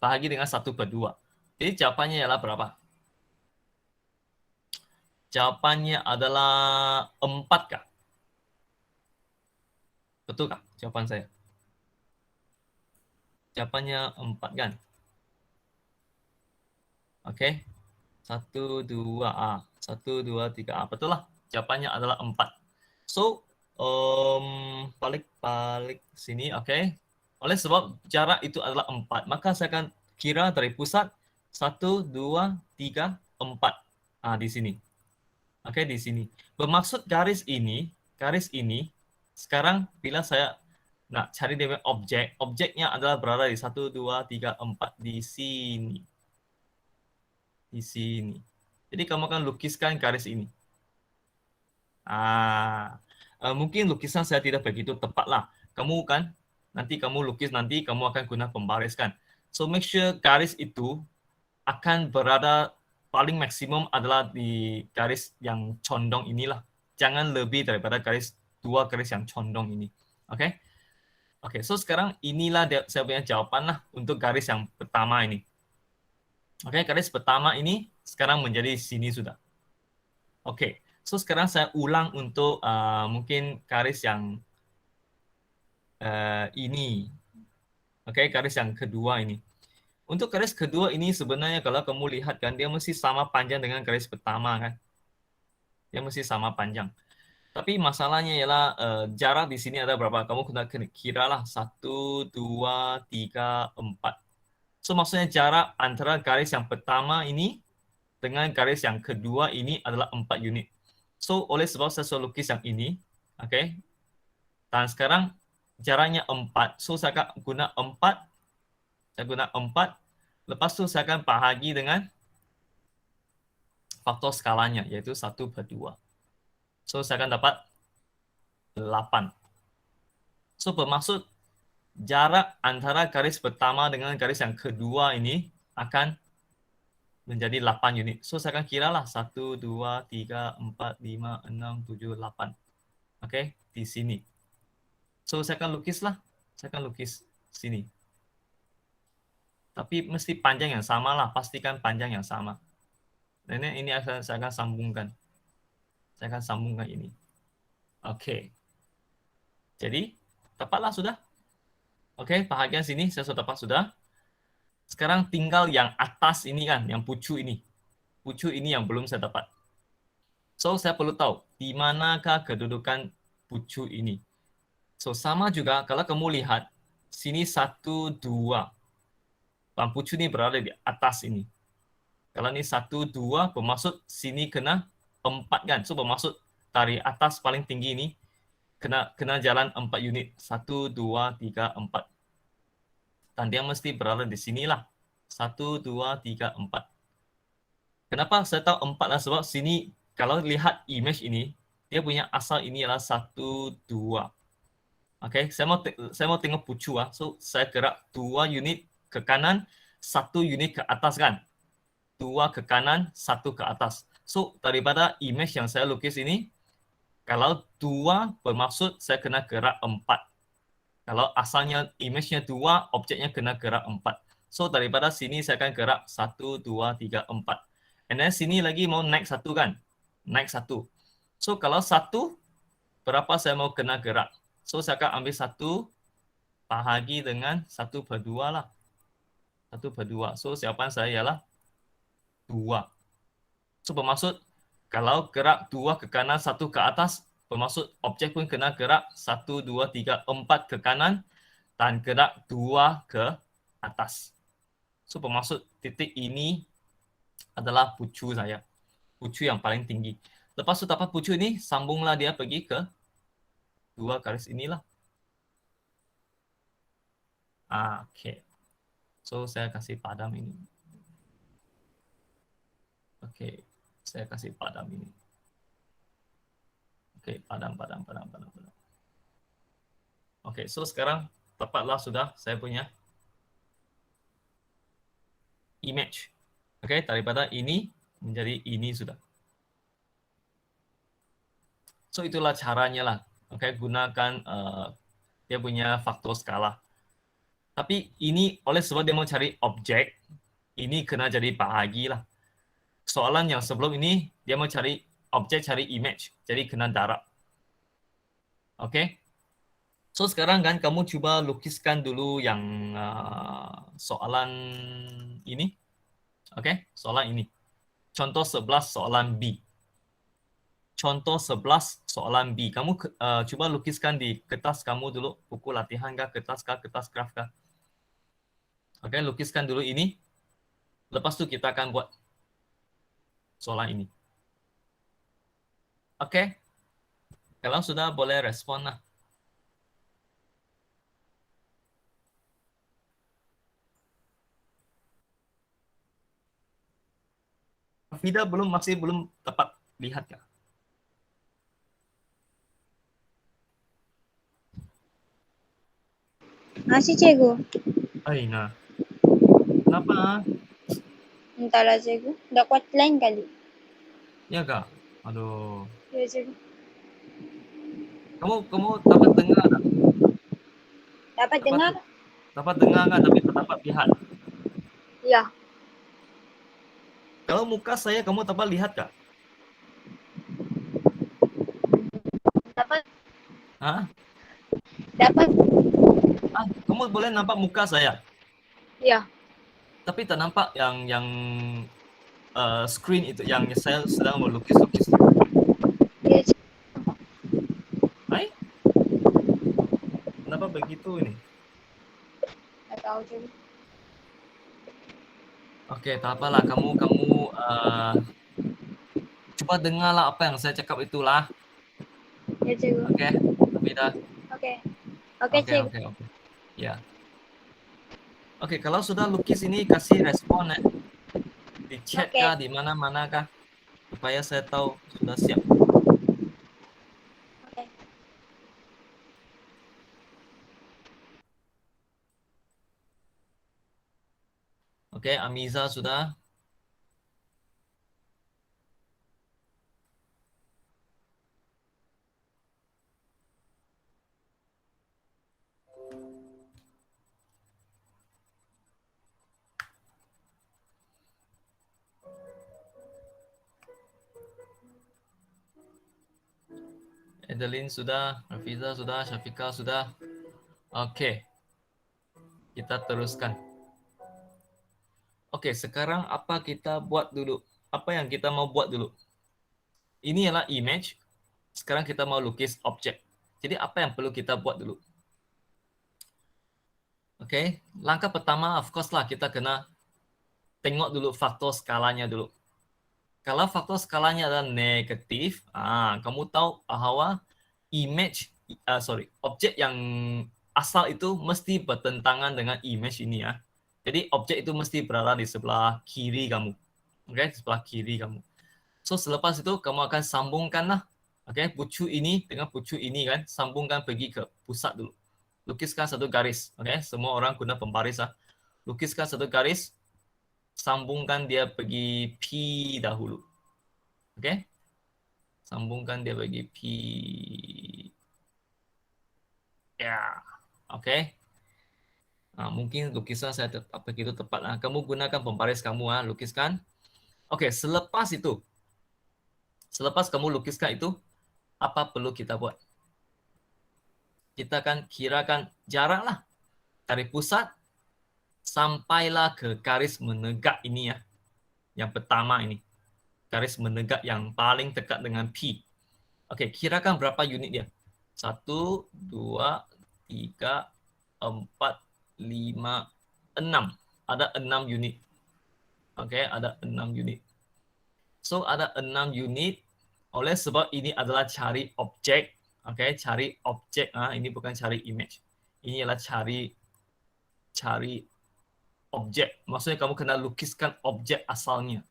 [SPEAKER 1] Bahagi dengan 1/2. Jadi jawabannya ialah berapa? Jawabannya adalah 4 kah? Betul tak jawapan saya? Jawapannya 4 kan? Okey. 1, 2, 1, 2, 3, betul lah. Jawapannya adalah 4. So, balik sini, okey. Oleh sebab jarak itu adalah 4, maka saya akan kira dari pusat 1, 2, 3, 4. Di sini. Okey, di sini. Bermaksud garis ini sekarang bila saya nak cari dia punya objek, objeknya adalah berada di 1, 2, 3, 4 di sini. Di sini. Jadi kamu akan lukiskan garis ini. Mungkin lukisan saya tidak begitu tepat lah. Kamu kan, nanti kamu lukis, nanti kamu akan guna pembariskan. So make sure garis itu akan berada paling maksimum adalah di garis yang condong inilah. Jangan lebih daripada dua garis yang condong ini. Oke? Oke, so sekarang inilah saya punya jawaban lah untuk garis yang pertama ini. Oke, garis pertama ini sekarang menjadi sini sudah. Oke, so sekarang saya ulang untuk mungkin garis yang ini. Oke, garis yang kedua ini. Untuk garis kedua ini sebenarnya kalau kamu lihat kan, dia mesti sama panjang dengan garis pertama kan. Dia mesti sama panjang. Tapi masalahnya ialah jarak di sini ada berapa? Kamu kena kira lah 1, 2, 3, 4. So maksudnya jarak antara garis yang pertama ini dengan garis yang kedua ini adalah 4 unit. So oleh sebab saya sudah lukis yang ini, okay. Dan sekarang jaraknya 4. So saya akan guna 4. Saya guna 4. Lepas tu saya akan bahagi dengan faktor skalanya, yaitu 1/2. So saya akan dapat 8. So bermaksud jarak antara garis pertama dengan garis yang kedua ini akan menjadi 8 unit. So saya akan kira lah 1, 2, 3, 4, 5, 6, 7, 8. Oke, di sini. So saya akan lukis lah. Saya akan lukis sini. Tapi mesti panjang yang sama lah. Pastikan panjang yang sama. Dan ini saya akan sambungkan. Saya akan sambungkan ini. Oke. Jadi, tepatlah sudah. Oke, bahagian sini saya sudah dapat sudah. Sekarang tinggal yang atas ini kan, yang pucu ini. Pucu ini yang belum saya dapat. So, saya perlu tahu di manakah kedudukan pucu ini. So, sama juga kalau kamu lihat sini 1, 2. Dan pucu ini berada di atas ini. Kalau ini 1, 2, bermaksud sini kena 4 kan. So, bermaksud dari atas paling tinggi ini kena jalan 4 unit. 1, 2, 3, 4. Dan dia mesti berada di sinilah. 1, 2, 3, 4. Kenapa saya tahu 4 lah? Sebab sini, kalau lihat image ini, dia punya asal ini adalah 1, 2. Okay, saya mau tengok pucu. So, saya gerak 2 unit ke kanan, 1 unit ke atas kan. 2 ke kanan, 1 ke atas. So, daripada image yang saya lukis ini, kalau 2 bermaksud saya kena gerak 4. Kalau asalnya image-nya 2, objeknya kena gerak 4. So, daripada sini saya akan gerak 1, 2, 3, 4. And then sini lagi mau naik 1 kan? Naik 1. So, kalau 1, berapa saya mau kena gerak? So, saya akan ambil 1, bahagi dengan 1/2 lah. 1/2. So, jawapan saya ialah 2. So, bermaksud kalau gerak 2 ke kanan, 1 ke atas, bermaksud objek pun kena gerak 1, 2, 3, 4 ke kanan dan gerak 2 ke atas. So, bermaksud titik ini adalah pucu saya. Pucu yang paling tinggi. Lepas tu dapat pucu ini, sambunglah dia pergi ke 2 garis inilah. Okay. So, saya kasih padam ini. Okay. Saya kasih padam ini. Oke, padam. Oke, so sekarang tepatlah sudah saya punya image. Oke, daripada ini menjadi ini sudah. So itulah caranya lah. Oke, gunakan dia punya faktor skala. Tapi ini oleh sebab dia mau cari objek, ini kena jadi bahagi lah. Soalan yang sebelum ini dia mau cari objek, cari image, jadi kena darab. Oke. So sekarang kan kamu coba lukiskan dulu yang soalan ini. Oke, soalan ini. Contoh 11 soalan B. Contoh 11 soalan B. Kamu coba lukiskan di kertas kamu dulu, buku latihan kah, kertas graf kah. Oke, lukiskan dulu ini. Lepas itu kita akan buat soalan ini. Oke. Kalau sudah boleh respon lah. Fida masih belum tepat lihat kah?
[SPEAKER 3] Masih, Cikgu.
[SPEAKER 1] Nah. Kenapa?
[SPEAKER 3] Entahlah, Cikgu. Dah kuat lain kali.
[SPEAKER 1] Ya kak? Aduh.
[SPEAKER 3] Ya, Cikgu.
[SPEAKER 1] Kamu dapat dengar tak?
[SPEAKER 3] Dapat dengar?
[SPEAKER 1] Dapat dengar kan, tapi tak dapat lihat.
[SPEAKER 3] Ya.
[SPEAKER 1] Kalau muka saya kamu dapat lihat kak?
[SPEAKER 3] Dapat.
[SPEAKER 1] Hah?
[SPEAKER 3] Dapat.
[SPEAKER 1] Kamu boleh nampak muka saya?
[SPEAKER 3] Ya.
[SPEAKER 1] Tapi tak nampak yang screen itu, yang saya sedang melukis-lukis.
[SPEAKER 3] Ya, Cikgu.
[SPEAKER 1] Hai? Kenapa begitu ini?
[SPEAKER 3] Tak tahu, Cikgu.
[SPEAKER 1] Oke, tak apalah. Kamu coba dengarlah apa yang saya cakap itulah.
[SPEAKER 3] Ya, Cikgu.
[SPEAKER 1] Oke, Fida.
[SPEAKER 3] Oke. Oke, Cikgu.
[SPEAKER 1] Oke. Ya. Oke, kalau sudah lukis ini kasih respon ya. Di chat
[SPEAKER 3] Oke.
[SPEAKER 1] kah, di mana-mana kah? Supaya saya tahu sudah siap.
[SPEAKER 3] Oke.
[SPEAKER 1] Oke, Amiza sudah. Adeline sudah, Rafiza sudah, Syafika sudah. Oke. Kita teruskan. Oke, sekarang apa kita buat dulu? Apa yang kita mau buat dulu? Ini adalah image. Sekarang kita mau lukis objek. Jadi apa yang perlu kita buat dulu? Oke, langkah pertama of course lah kita kena tengok dulu faktor skalanya dulu. Kalau faktor skalanya adalah negatif, kamu tahu bahwa objek yang asal itu mesti bertentangan dengan image ini ya. Jadi objek itu mesti berada di sebelah kiri kamu. Oke, sebelah kiri kamu. So selepas itu kamu akan sambungkanlah, pucu ini dengan pucu ini kan, sambungkan pergi ke pusat dulu. Lukiskan satu garis, semua orang guna pembaris lah. Lukiskan satu garis, sambungkan dia pergi P dahulu. Sambungkan dia pergi P. Ya, mungkin lukisan saya begitu tepat. Kamu gunakan pembaris kamu, lukiskan. Selepas kamu lukiskan itu, apa perlu kita buat? Kita akan kirakan jarak lah dari pusat sampailah ke garis menegak ini ya. Yang pertama ini. Garis menegak yang paling dekat dengan P. Kirakan berapa unit dia? 1, 2, 3, 4, 5, 6. Ada 6 unit. Ada 6 unit. So, ada 6 unit. Oleh sebab ini adalah cari objek. Cari objek. Ini bukan cari image. Ini adalah cari objek. Maksudnya kamu kena lukiskan objek asalnya.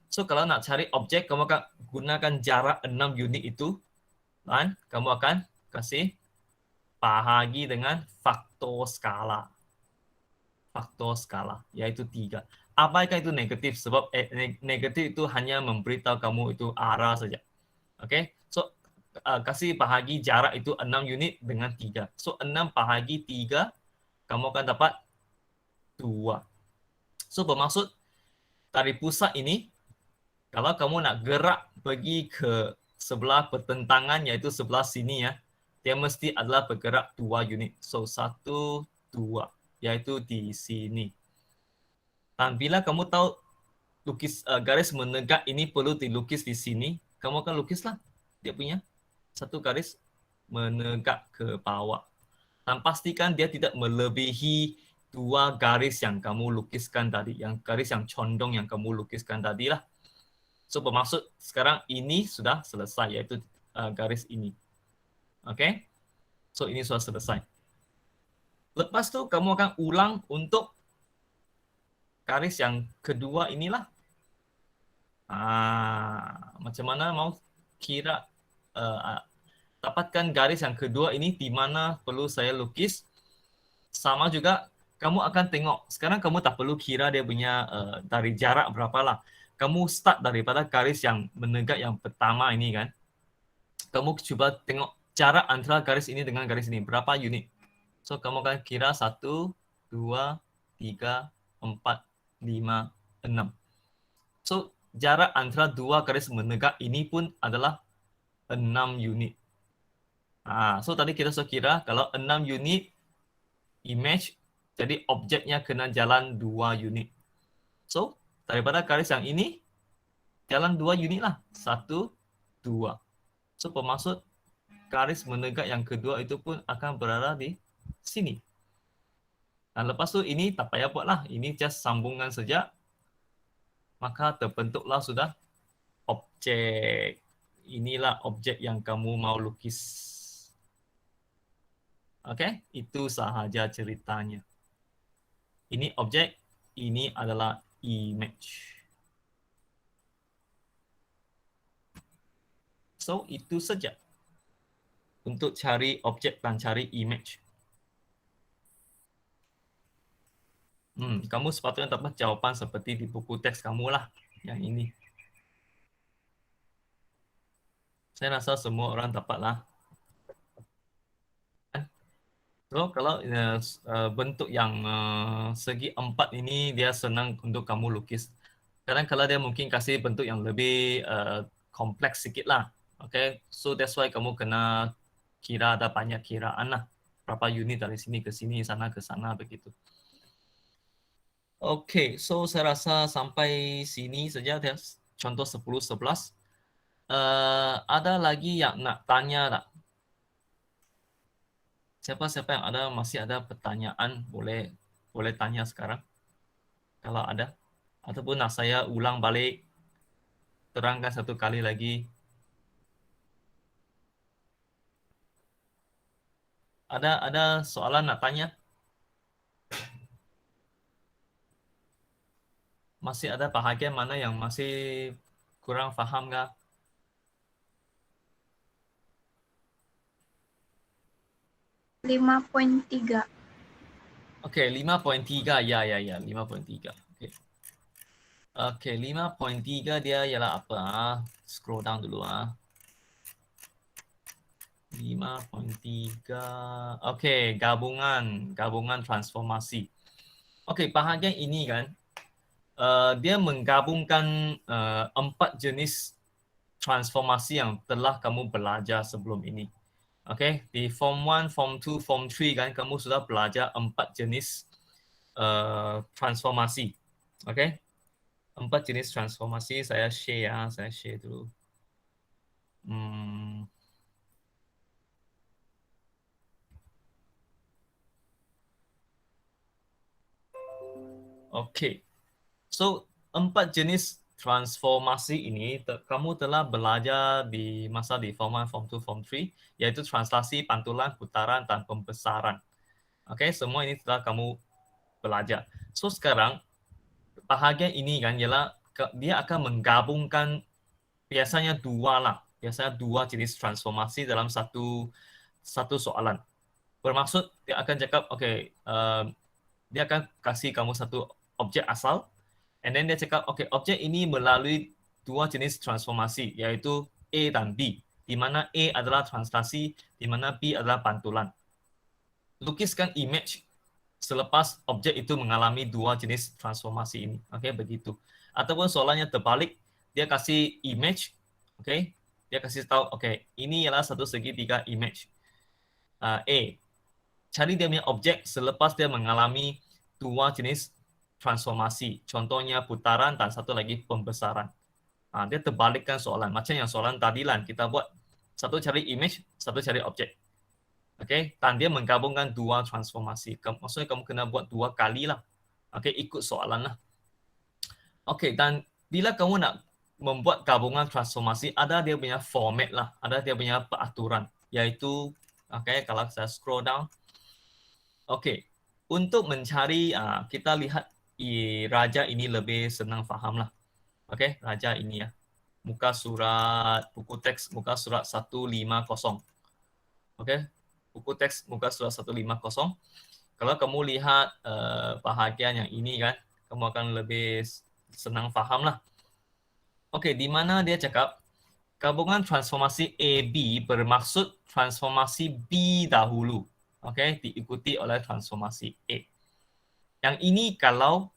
[SPEAKER 1] So, kalau nak cari objek, kamu akan gunakan jarak 6 unit itu. Dan kamu akan kasih bahagi dengan faktor skala. Faktor skala, yaitu 3. Abaikan itu negatif, sebab negatif itu hanya memberitahu kamu itu arah saja. So, kasih bahagi jarak itu 6 unit dengan 3. So, 6 bahagi 3, kamu akan dapat 2. So, bermaksud dari pusat ini, kalau kamu nak gerak pergi ke sebelah pertentangan, yaitu sebelah sini ya, dia mesti adalah bergerak 2 unit. So 1, 2, yaitu di sini. Dan bila kamu tahu garis menegak ini perlu dilukis di sini, kamu akan lukislah dia punya satu garis menegak ke bawah. Dan pastikan dia tidak melebihi 2 garis yang kamu lukiskan tadi, yang garis yang condong yang kamu lukiskan tadi lah. So bermaksud sekarang ini sudah selesai, yaitu garis ini. Oke? So ini sudah selesai. Lepas tu kamu akan ulang untuk garis yang kedua inilah. Macam mana mau kira dapatkan garis yang kedua ini di mana perlu saya lukis. Sama juga kamu akan tengok. Sekarang kamu tak perlu kira dia punya dari jarak berapa lah. Kamu start daripada garis yang menegak yang pertama ini kan. Kamu cuba tengok jarak antara garis ini dengan garis ini. Berapa unit. So, kamu akan kira 1, 2, 3, 4, 5, 6. So, jarak antara 2 garis menegak ini pun adalah 6 unit. So, tadi kita sudah kira kalau 6 unit image, jadi objeknya kena jalan 2 unit. So, daripada garis yang ini, jalan 2 unit lah. 1, 2. So, bermaksud garis menegak yang kedua itu pun akan berada di sini. Dan lepas tu ini tak payah buat lah. Ini just sambungan saja. Maka terbentuklah sudah objek. Inilah objek yang kamu mau lukis. Oke, itu sahaja ceritanya. Ini objek, ini adalah image. So, itu saja untuk cari objek dan cari image. Kamu sepatutnya dapat jawapan seperti di buku teks kamu lah, yang ini. Saya rasa semua orang dapatlah. So, kalau bentuk yang segi 4 ini dia senang untuk kamu lukis. Kadang-kadang dia mungkin kasih bentuk yang lebih kompleks sikit lah. Okay, so that's why kamu kena kira, ada banyak kiraan lah. Berapa unit dari sini ke sini, sana ke sana, begitu. Okay, so saya rasa sampai sini saja contoh 10-11. Ada lagi yang nak tanya tak? Siapa-siapa yang masih ada pertanyaan, boleh tanya sekarang. Kalau ada. Ataupun nak saya ulang balik, terangkan satu kali lagi. Ada soalan nak tanya? Masih ada bahagian mana yang masih kurang faham kah?
[SPEAKER 2] .3.
[SPEAKER 1] Oke, 5.3. Ya, 5.3. Oke, 5.3 dia ialah apa? Scroll down dulu. 5.3. Oke, gabungan transformasi. Oke, bahagian ini kan, dia menggabungkan 4 jenis transformasi yang telah kamu belajar sebelum ini. Oke, di Form 1, Form 2, Form 3 kan, kamu sudah belajar 4 jenis transformasi. Oke, 4 jenis transformasi saya share dulu. Oke. So, 4 jenis transformasi ini kamu telah belajar di masa di Form 1, Form 2, Form 3, yaitu translasi, pantulan, putaran, dan pembesaran. Oke, semua ini telah kamu belajar. So, sekarang bahagian ini kan ialah dia akan menggabungkan biasanya 2 jenis transformasi dalam satu soalan. Bermaksud dia akan cakap, dia akan kasih kamu satu objek asal, and then dia cakap, objek ini melalui 2 jenis transformasi, yaitu A dan B, di mana A adalah translasi, di mana B adalah pantulan. Lukiskan image selepas objek itu mengalami 2 jenis transformasi ini. Begitu. Ataupun soalannya terbalik, dia kasih image, dia kasih tahu, ini ialah satu segitiga image. A. Cari dia punya objek selepas dia mengalami dua jenis transformasi. Contohnya putaran dan satu lagi pembesaran. Dia terbalikkan soalan. Macam yang soalan tadi lah, kita buat satu cari image, satu cari objek. Okay? Dan dia menggabungkan dua transformasi. Maksudnya kamu kena buat dua kali lah. Okay? Ikut soalan lah. Okay, dan bila kamu nak membuat gabungan transformasi, ada dia punya format lah. Ada dia punya peraturan. Iaitu, okay, kalau saya scroll down. Okay, untuk mencari, kita lihat raja ini lebih senang faham lah. Okay, raja ini ya. Muka surat, buku teks muka surat 150. Okay, buku teks muka surat 150. Kalau kamu lihat bahagian yang ini kan, kamu akan lebih senang faham lah. Okay, di mana dia cakap, gabungan transformasi AB bermaksud transformasi B dahulu. Okay, diikuti oleh transformasi A. Yang ini kalau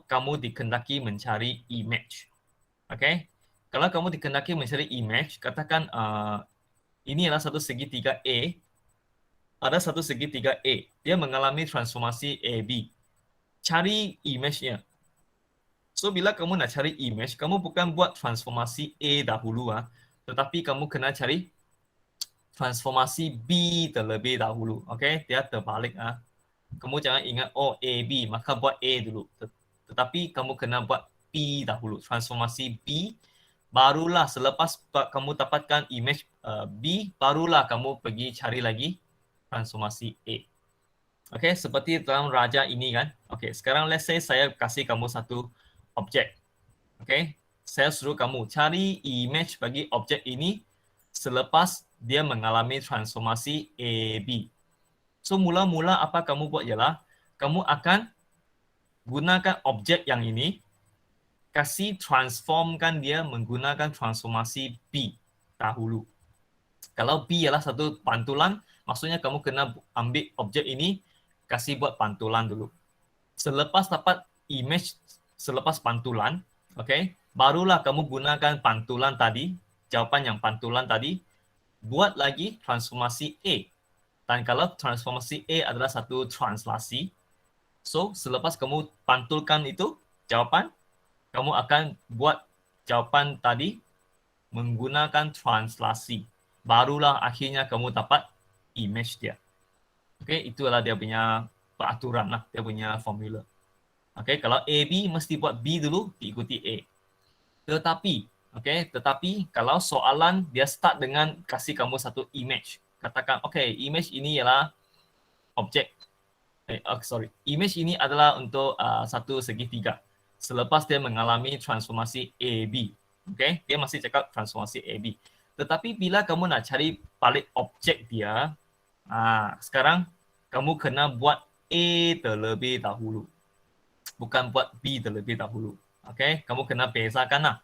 [SPEAKER 1] kamu dikehendaki mencari image. Okay, kalau kamu dikehendaki mencari image, katakan ini adalah satu segitiga A, ada satu segitiga A, dia mengalami transformasi AB. Cari image-nya. So, bila kamu nak cari image, kamu bukan buat transformasi A dahulu, tetapi kamu kena cari transformasi B terlebih dahulu. Okay, dia terbalik. Kamu jangan ingat, oh AB, maka buat A dulu. Tetapi kamu kena buat B dahulu. Transformasi B, barulah selepas kamu dapatkan image B, barulah kamu pergi cari lagi transformasi A. Okay, seperti dalam raja ini kan. Okay, sekarang let's say saya kasih kamu satu objek. Okay, saya suruh kamu cari image bagi objek ini selepas dia mengalami transformasi AB. So, mula-mula apa kamu buat ialah, kamu akan gunakan objek yang ini, kasih transformkan dia menggunakan transformasi B dahulu. Kalau B ialah satu pantulan, maksudnya kamu kena ambil objek ini, kasih buat pantulan dulu. Selepas dapat image selepas pantulan, okay, barulah kamu gunakan pantulan tadi, jawapan yang pantulan tadi, buat lagi transformasi A. Dan kalau transformasi A adalah satu translasi, so selepas kamu pantulkan itu jawapan, kamu akan buat jawapan tadi menggunakan translasi. Barulah akhirnya kamu dapat image dia. Okay, itulah dia punya peraturan lah, dia punya formula. Okay, kalau AB mesti buat B dulu, diikuti A. Tetapi kalau soalan dia start dengan kasih kamu satu image. Katakan, okay, image ini ialah objek. Image ini adalah untuk satu segitiga. Selepas dia mengalami transformasi AB. Okay, dia masih cakap transformasi AB. Tetapi bila kamu nak cari balik objek dia, sekarang kamu kena buat A terlebih dahulu. Bukan buat B terlebih dahulu. Okay, kamu kena bezakan lah.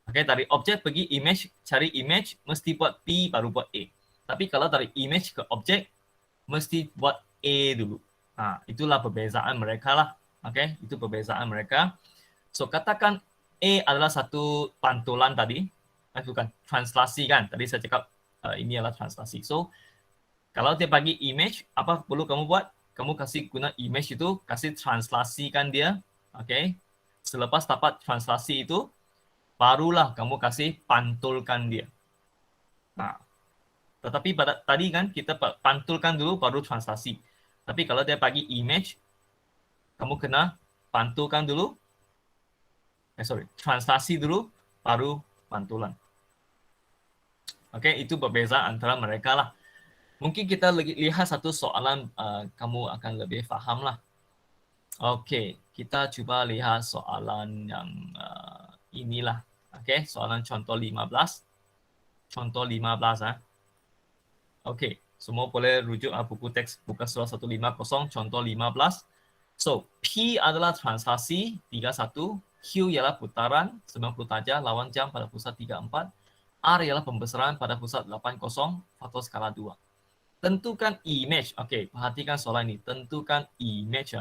[SPEAKER 1] Okay, dari objek pergi image, cari image, mesti buat B baru buat A. Tapi kalau dari image ke objek, mesti buat A dulu. Itulah perbezaan mereka lah. Okay, itu perbezaan mereka. So, katakan A adalah satu pantulan tadi. Bukan, translasi kan. Tadi saya cakap ini adalah translasi. So, kalau dia bagi image, apa perlu kamu buat? Kamu kasih guna image itu, kasih translasikan dia. Okay. Selepas dapat translasi itu, barulah kamu kasih pantulkan dia. Tetapi tadi kan kita pantulkan dulu baru translasi. Tapi kalau dia bagi image, kamu kena pantulkan dulu. Translasi dulu baru pantulan. Okey, itu perbezaan antara mereka lah. Mungkin kita lihat satu soalan, kamu akan lebih faham lah. Okey, kita cuba lihat soalan yang inilah. Okey, soalan contoh 15. Contoh 15. Okey, semua boleh rujuk buku teks buka surat 150, contoh 15. So, P adalah translasi 31, Q ialah putaran 90 darjah lawan jam pada pusat 34, R ialah pembesaran pada pusat 80, faktor skala 2. Tentukan image. Okey, perhatikan soalan ini. Tentukan image.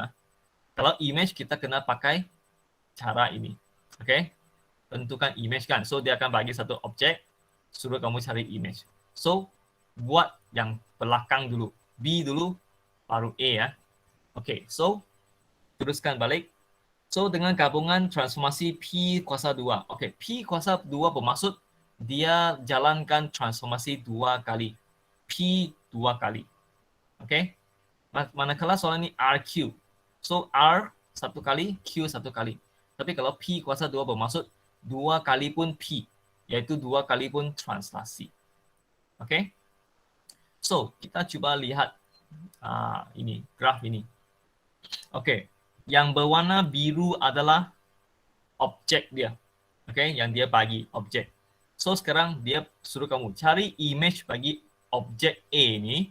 [SPEAKER 1] Kalau image kita kena pakai cara ini. Okey. Tentukan image kan. So dia akan bagi satu objek, suruh kamu cari image. So buat yang belakang dulu. B dulu, baru A ya. Oke, so teruskan balik. So dengan gabungan transformasi P kuasa 2. Oke, P kuasa 2 bermaksud dia jalankan transformasi 2 kali. P 2 kali. Oke. Manakala soalan ini RQ. So R 1 kali, Q 1 kali. Tapi kalau P kuasa 2 bermaksud 2 kali pun P, yaitu 2 kali pun translasi. Oke. So, kita coba lihat ini, graf ini. Oke. Yang berwarna biru adalah objek dia. Oke, yang dia bagi objek. So, sekarang dia suruh kamu cari image bagi objek A ini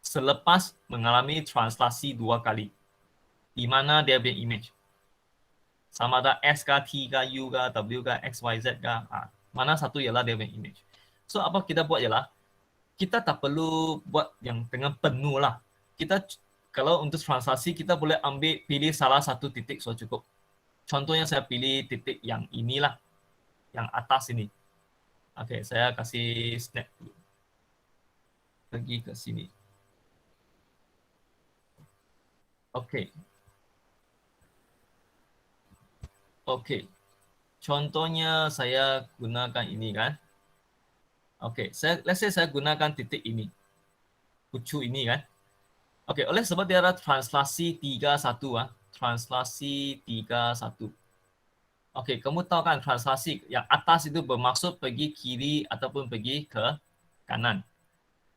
[SPEAKER 1] selepas mengalami translasi 2 kali. Di mana dia punya image? Sama ada S kah, T kah, U kah, W kah, X, Y, Z kah? Mana satu ialah dia punya image. So, apa kita buat ialah, kita tak perlu buat yang dengan penuh lah. Kita kalau untuk translasi, kita boleh pilih salah satu titik so cukup. Contohnya saya pilih titik yang inilah, yang atas ini. Oke, saya kasih snap dulu. Pergi ke sini. Oke. Oke. Contohnya saya gunakan ini kan. Oke, let's say saya gunakan titik ini. Pucu ini kan. Oke, oleh sebab dia ada translasi 31 translasi 31. Oke, kamu tahu kan translasi yang atas itu bermaksud pergi kiri ataupun pergi ke kanan.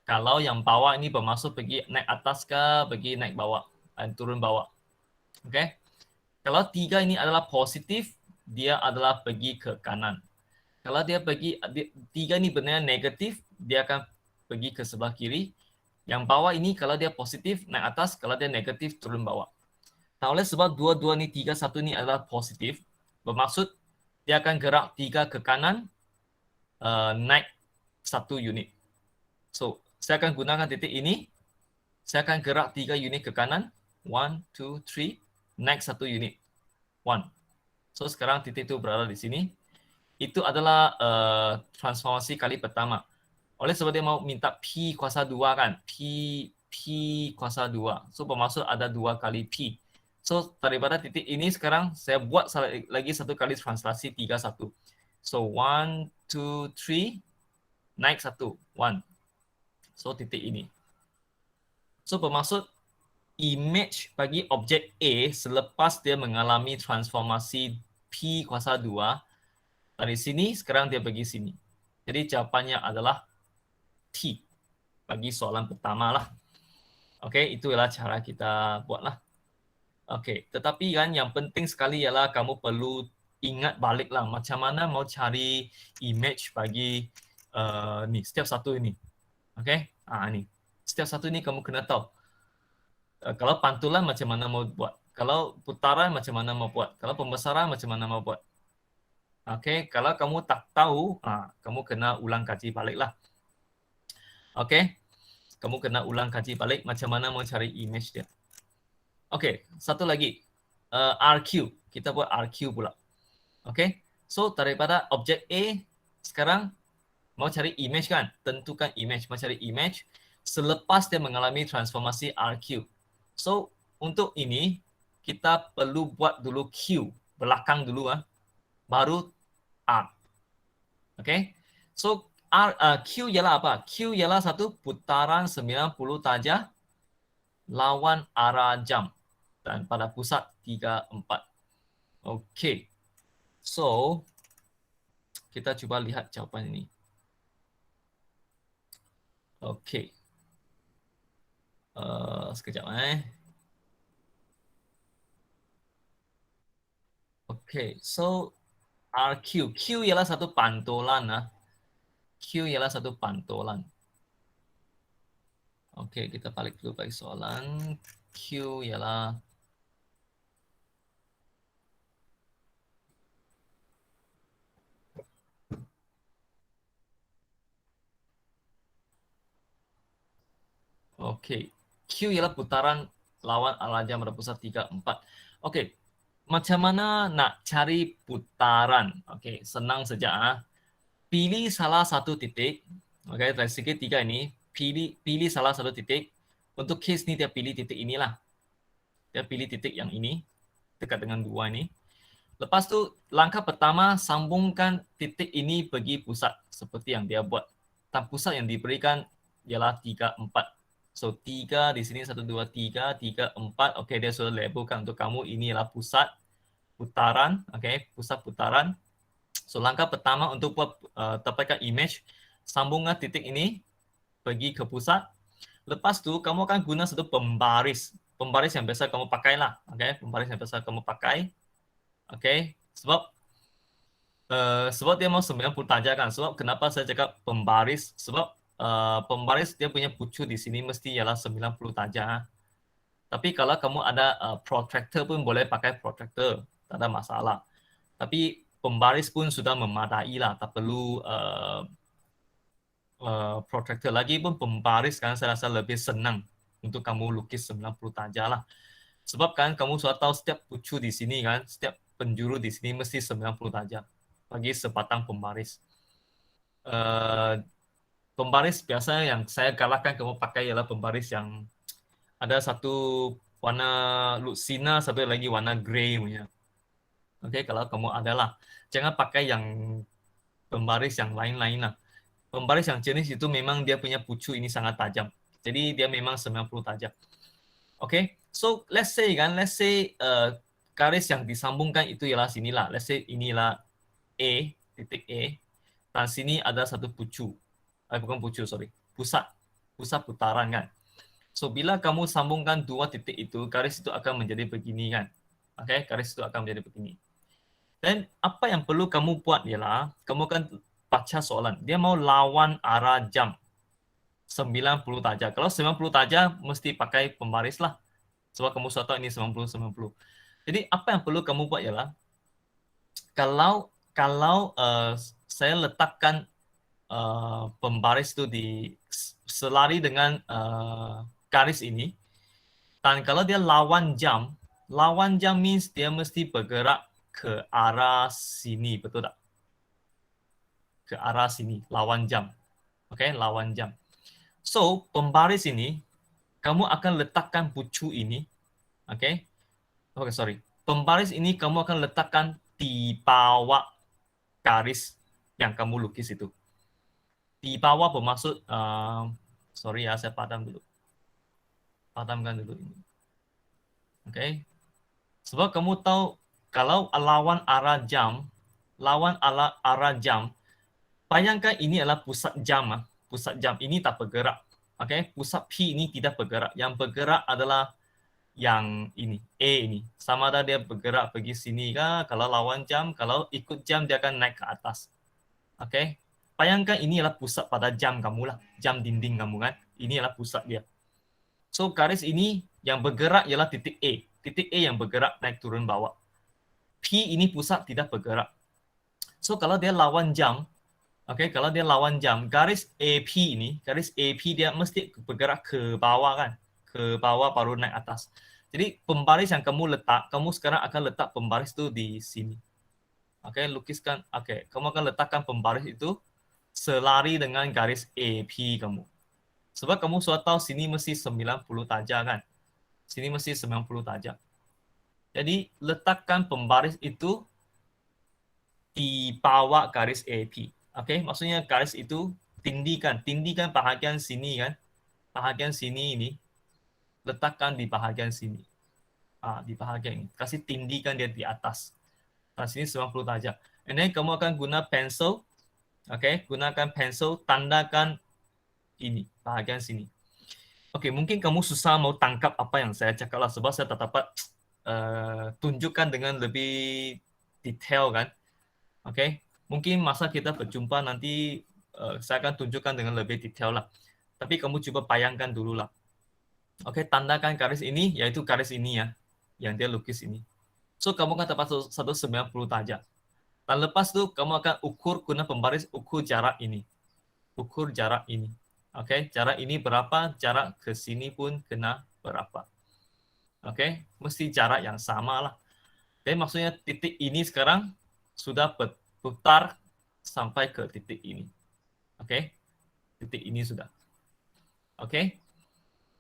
[SPEAKER 1] Kalau yang bawah ini bermaksud pergi naik atas ke pergi naik bawah, turun bawah. Oke. Kalau 3 ini adalah positif, dia adalah pergi ke kanan. Kalau dia pergi 3 ini benarnya negatif, dia akan pergi ke sebelah kiri. Yang bawah ini kalau dia positif naik atas, kalau dia negatif turun bawah. Nah, oleh sebab 2 ni 3 1 ni adalah positif, bermaksud dia akan gerak 3 ke kanan, naik 1 unit. So, saya akan gunakan titik ini. Saya akan gerak 3 unit ke kanan. 1, 2, 3. Naik 1 unit. 1. So, sekarang titik itu berada di sini. Itu adalah transformasi kali pertama. Oleh sebab dia mau minta P kuasa 2 kan. P kuasa 2. So, bermaksud ada 2 kali P. So, daripada titik ini sekarang saya buat lagi 1 kali translasi 3, 1. So, 1, 2, 3. Naik 1. 1. So, titik ini. So, bermaksud image bagi objek A selepas dia mengalami transformasi P kuasa 2 dari sini, sekarang dia pergi sini. Jadi jawapannya adalah T bagi soalan pertama lah. Oke, itu adalah cara kita buatlah. Oke, tetapi kan yang penting sekali ialah kamu perlu ingat balik lah macam mana mau cari image bagi ni setiap satu ini. Oke, ni setiap satu ini kamu kena tahu. Kalau pantulan macam mana mau buat, kalau putaran macam mana mau buat, kalau pembesaran macam mana mau buat. Oke, kalau kamu tak tahu, kamu kena ulang kaji balik lah. Oke, kamu kena ulang kaji balik macam mana mau cari image dia. Oke, satu lagi, RQ, kita buat RQ pula. Oke, so daripada objek A, sekarang mau cari image kan, tentukan image, mau cari image selepas dia mengalami transformasi RQ. So, untuk ini, kita perlu buat dulu Q, belakang dulu baru R. Oke, so Q ialah apa? Q ialah satu putaran 90 darjah lawan arah jam dan pada pusat 3, 4. Oke, so kita coba lihat jawapan ini. Oke. Sekejap Oke, so RQ. Q ialah satu pantulan Q ialah satu pantulan. Oke, kita balik dulu bagi soalan. Q ialah Oke. Q ialah putaran lawan arah jam pada pusat 3, 4. Oke. Macam mana nak cari putaran? Oke, senang saja. Pilih salah satu titik. Oke, dari segi 3 ini, pilih salah satu titik. Untuk case ni dia pilih titik inilah. Dia pilih titik yang ini, dekat dengan 2 ini. Lepas tu langkah pertama sambungkan titik ini pergi pusat seperti yang dia buat. Dan pusat yang diberikan ialah 3, 4. So 3 di sini 1, 2, 3, 3, 4. Okey, dia sudah labelkan untuk kamu ini ialah pusat putaran. Okey, pusat putaran. So langkah pertama untuk buat dapatkan image, sambungkan titik ini pergi ke pusat. Lepas tu kamu akan guna satu pembaris. Pembaris yang biasa kamu pakailah. Okey, pembaris yang biasa kamu pakai. Okey, sebab dia mau 90 darjah kan. Sebab kenapa saya cakap pembaris? Sebab pembaris dia punya pucu di sini mesti ialah 90 darjah. Tapi kalau kamu ada protractor pun boleh pakai protractor, tak ada masalah. Tapi pembaris pun sudah memadai lah, tak perlu protractor. Lagi pun pembaris kan saya rasa lebih senang untuk kamu lukis 90 darjah lah. Sebab kan kamu sudah tahu setiap pucu di sini kan, setiap penjuru di sini mesti 90 darjah bagi sebatang pembaris. Pembaris biasa yang saya galakkan kamu pakai ialah pembaris yang ada satu warna lucina, satu lagi warna grey punya. Okey, kalau kamu ada lah. Jangan pakai yang pembaris yang lain-lain lah. Pembaris yang jenis itu memang dia punya pucu ini sangat tajam. Jadi dia memang 90 darjah. Okay, so let's say garis yang disambungkan itu ialah sinilah. Let's say inilah A, titik A. Dan sini ada satu pucu. Bukan pucu, sorry. Pusat putaran kan. So bila kamu sambungkan 2 titik itu, garis itu akan menjadi begini kan. Okay, garis itu akan menjadi begini. Dan apa yang perlu kamu buat ialah, kamu akan baca soalan. Dia mau lawan arah jam. 90 darjah. Kalau 90 darjah mesti pakai pembaris lah. Sebab kamu sudah tahu ini 90. Jadi apa yang perlu kamu buat ialah kalau saya letakkan pembaris itu di selari dengan garis ini, dan kalau dia lawan jam means dia mesti bergerak ke arah sini, betul tak? Ke arah sini, lawan jam. Okay, lawan jam. So, pembaris ini, kamu akan letakkan pucu ini, okay? Okay, sorry. Pembaris ini kamu akan letakkan di bawah garis yang kamu lukis itu. Di bawah bermaksud, sorry ya, saya padamkan dulu ini. Okay? Sebab kamu tahu, kalau lawan arah jam, bayangkan ini adalah pusat jam. Pusat jam ini tak bergerak. Okay? Pusat P ini tidak bergerak. Yang bergerak adalah yang ini, A ini. Sama ada dia bergerak pergi sini kah, kalau lawan jam, kalau ikut jam dia akan naik ke atas. Okay? Bayangkan ini adalah pusat pada jam kamu lah. Jam dinding kamu kan. Ini adalah pusat dia. So garis ini yang bergerak ialah titik A. Titik A yang bergerak naik turun bawah. P ini pusat tidak bergerak. So kalau dia lawan jam, okay, kalau dia lawan jam, garis AP ini, garis AP dia mesti bergerak ke bawah kan. Ke bawah baru naik atas. Jadi pembaris yang kamu letak, kamu sekarang akan letak pembaris itu di sini. Okay, lukiskan. Okay, kamu akan letakkan pembaris itu selari dengan garis AP kamu. Sebab kamu sudah tahu sini mesti 90 darjah kan. Sini mesti 90 darjah. Jadi letakkan pembaris itu di bawah garis AP. Okay, maksudnya garis itu tinggikan bahagian sini kan. Bahagian sini ini letakkan di bahagian sini. Di bahagian ini. Kasih tinggikan dia di atas. Nah, sini 90 darjah. And then kamu akan guna pensel. Okay, gunakan pensel, tandakan ini, bahagian sini. Okay, mungkin kamu susah mau tangkap apa yang saya cakap lah, sebab saya tak dapat tunjukkan dengan lebih detail kan. Okay, mungkin masa kita berjumpa nanti saya akan tunjukkan dengan lebih detail lah. Tapi kamu coba bayangkan dulu lah. Okay, tandakan garis ini, yaitu garis ini ya, yang dia lukis ini. So, kamu akan dapat 190 darjah. Dan lepas tu, kamu akan ukur, guna pembaris, ukur jarak ini. Ukur jarak ini. Okay, jarak ini berapa, jarak ke sini pun kena berapa. Okay, mesti jarak yang sama lah. Jadi maksudnya titik ini sekarang sudah berputar sampai ke titik ini. Okay, titik ini sudah. Okay.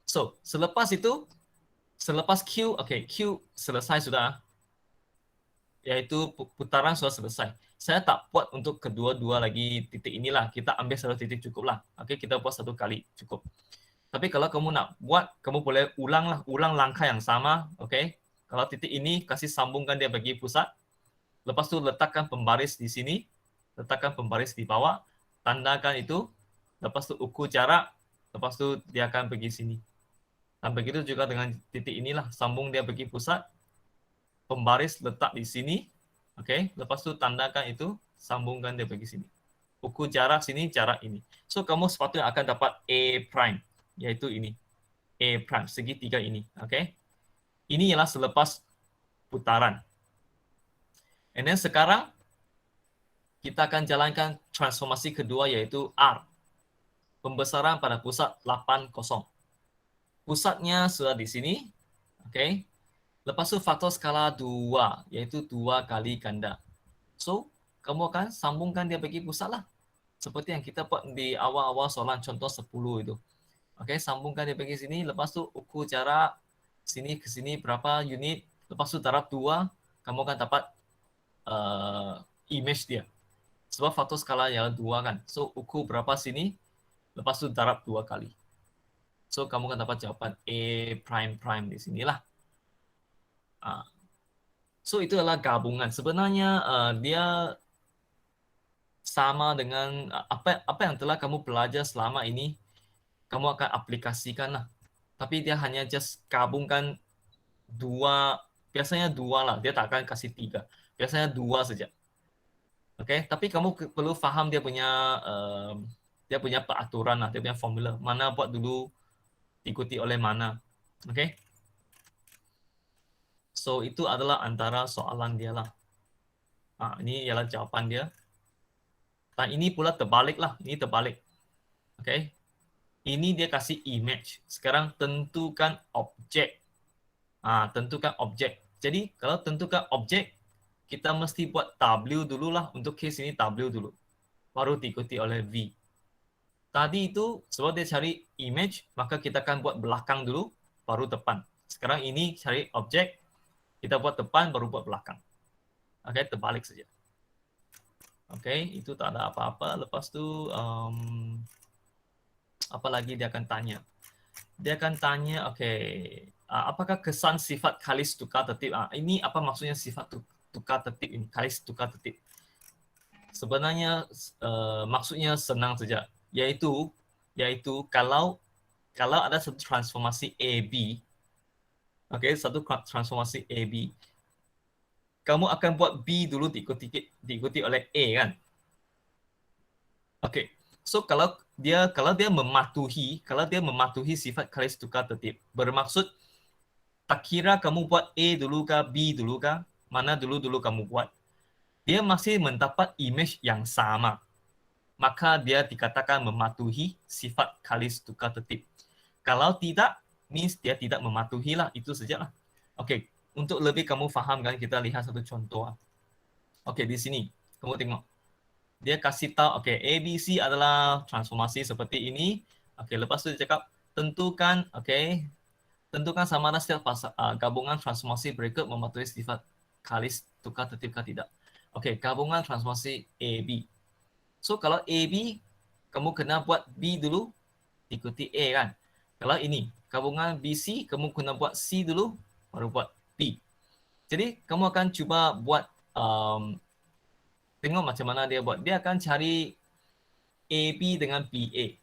[SPEAKER 1] So, selepas itu, selepas Q, okay, Q selesai sudah. Yaitu putaran sudah selesai. Saya tak buat untuk kedua-dua lagi titik inilah. Kita ambil satu titik cukup lah. Okay, kita buat satu kali cukup. Tapi kalau kamu nak buat, kamu boleh ulang langkah yang sama. Okay. Kalau titik ini, kasih sambungkan dia bagi pusat. Lepas tu letakkan pembaris di sini. Letakkan pembaris di bawah. Tandakan itu. Lepas tu ukur jarak. Lepas tu dia akan pergi sini. Dan begitu juga dengan titik inilah. Sambung dia pergi pusat. Pembaris letak di sini. Okay. Lepas tu tandakan itu. Sambungkan dia pergi sini. Ukur jarak sini, jarak ini. So, kamu sepatutnya akan dapat A prime. Iaitu ini. A prime. Segitiga ini. Okay. Ini ialah selepas putaran. And then sekarang, kita akan jalankan transformasi kedua iaitu R. Pembesaran pada pusat 80. Pusatnya sudah di sini. Okay. Lepas tu faktor skala 2, iaitu 2 kali ganda. So, kamu akan sambungkan dia bagi pusat lah. Seperti yang kita buat di awal-awal soalan contoh 10 itu. Okay, sambungkan dia bagi sini. Lepas tu ukur jarak sini ke sini berapa unit. Lepas tu darab 2, kamu akan dapat image dia. Sebab faktor skala ialah 2 kan. So, ukur berapa sini. Lepas tu darab 2 kali. So, kamu akan dapat jawapan A prime di sinilah. So, itu adalah gabungan. Sebenarnya dia sama dengan apa yang telah kamu belajar selama ini, kamu akan aplikasikan lah. Tapi dia hanya just gabungkan biasanya 2 lah. Dia tak akan kasih 3. Biasanya 2 saja. Okay? Tapi kamu perlu faham dia punya peraturan lah, dia punya formula. Mana buat dulu, diikuti oleh mana. Okay? So, itu adalah antara soalan dia lah. Ini ialah jawapan dia. Dan ini pula terbalik lah. Ini terbalik. Okay? Ini dia kasih image. Sekarang tentukan objek. Tentukan objek. Jadi, kalau tentukan objek, kita mesti buat W dulu lah. Untuk case ini W dulu. Baru diikuti oleh V. Tadi itu, sebab dia cari image, maka kita akan buat belakang dulu, baru depan. Sekarang ini cari objek, kita buat depan, baru buat belakang. Okay, terbalik saja. Okay, itu tak ada apa-apa. Lepas tu, apa lagi dia akan tanya? Dia akan tanya, okay, apakah kesan sifat kalis tukar tertib? Ini apa maksudnya sifat tukar tertib ini? Kalis tukar tertib. Sebenarnya maksudnya senang saja. Yaitu kalau ada satu transformasi AB, okay, satu transformasi AB, kamu akan buat B dulu diikuti oleh A kan? Okay. So kalau dia mematuhi sifat kalis tukar tertib, bermaksud tak kira kamu buat A dulu kah, B dulu kah, mana dulu kamu buat, dia masih mendapat image yang sama. Maka dia dikatakan mematuhi sifat kalis tukar tertib. Kalau tidak, means dia tidak mematuhi lah, itu sajalah. Okay. Untuk lebih kamu faham kan, kita lihat satu contoh. Okay, di sini kamu tengok. Dia kasih tahu, okay, ABC adalah transformasi seperti ini. Okay, lepas tu dia cakap, tentukan sama ada setiap gabungan transformasi berikut mematuhi sifat kalis tukar tertib kah tidak. Okay, gabungan transformasi AB. So, kalau AB, kamu kena buat B dulu, ikuti A kan. Kalau ini, gabungan BC, kamu kena buat C dulu, baru buat B. Jadi, kamu akan cuba buat, tengok macam mana dia buat. Dia akan cari AB dengan BA.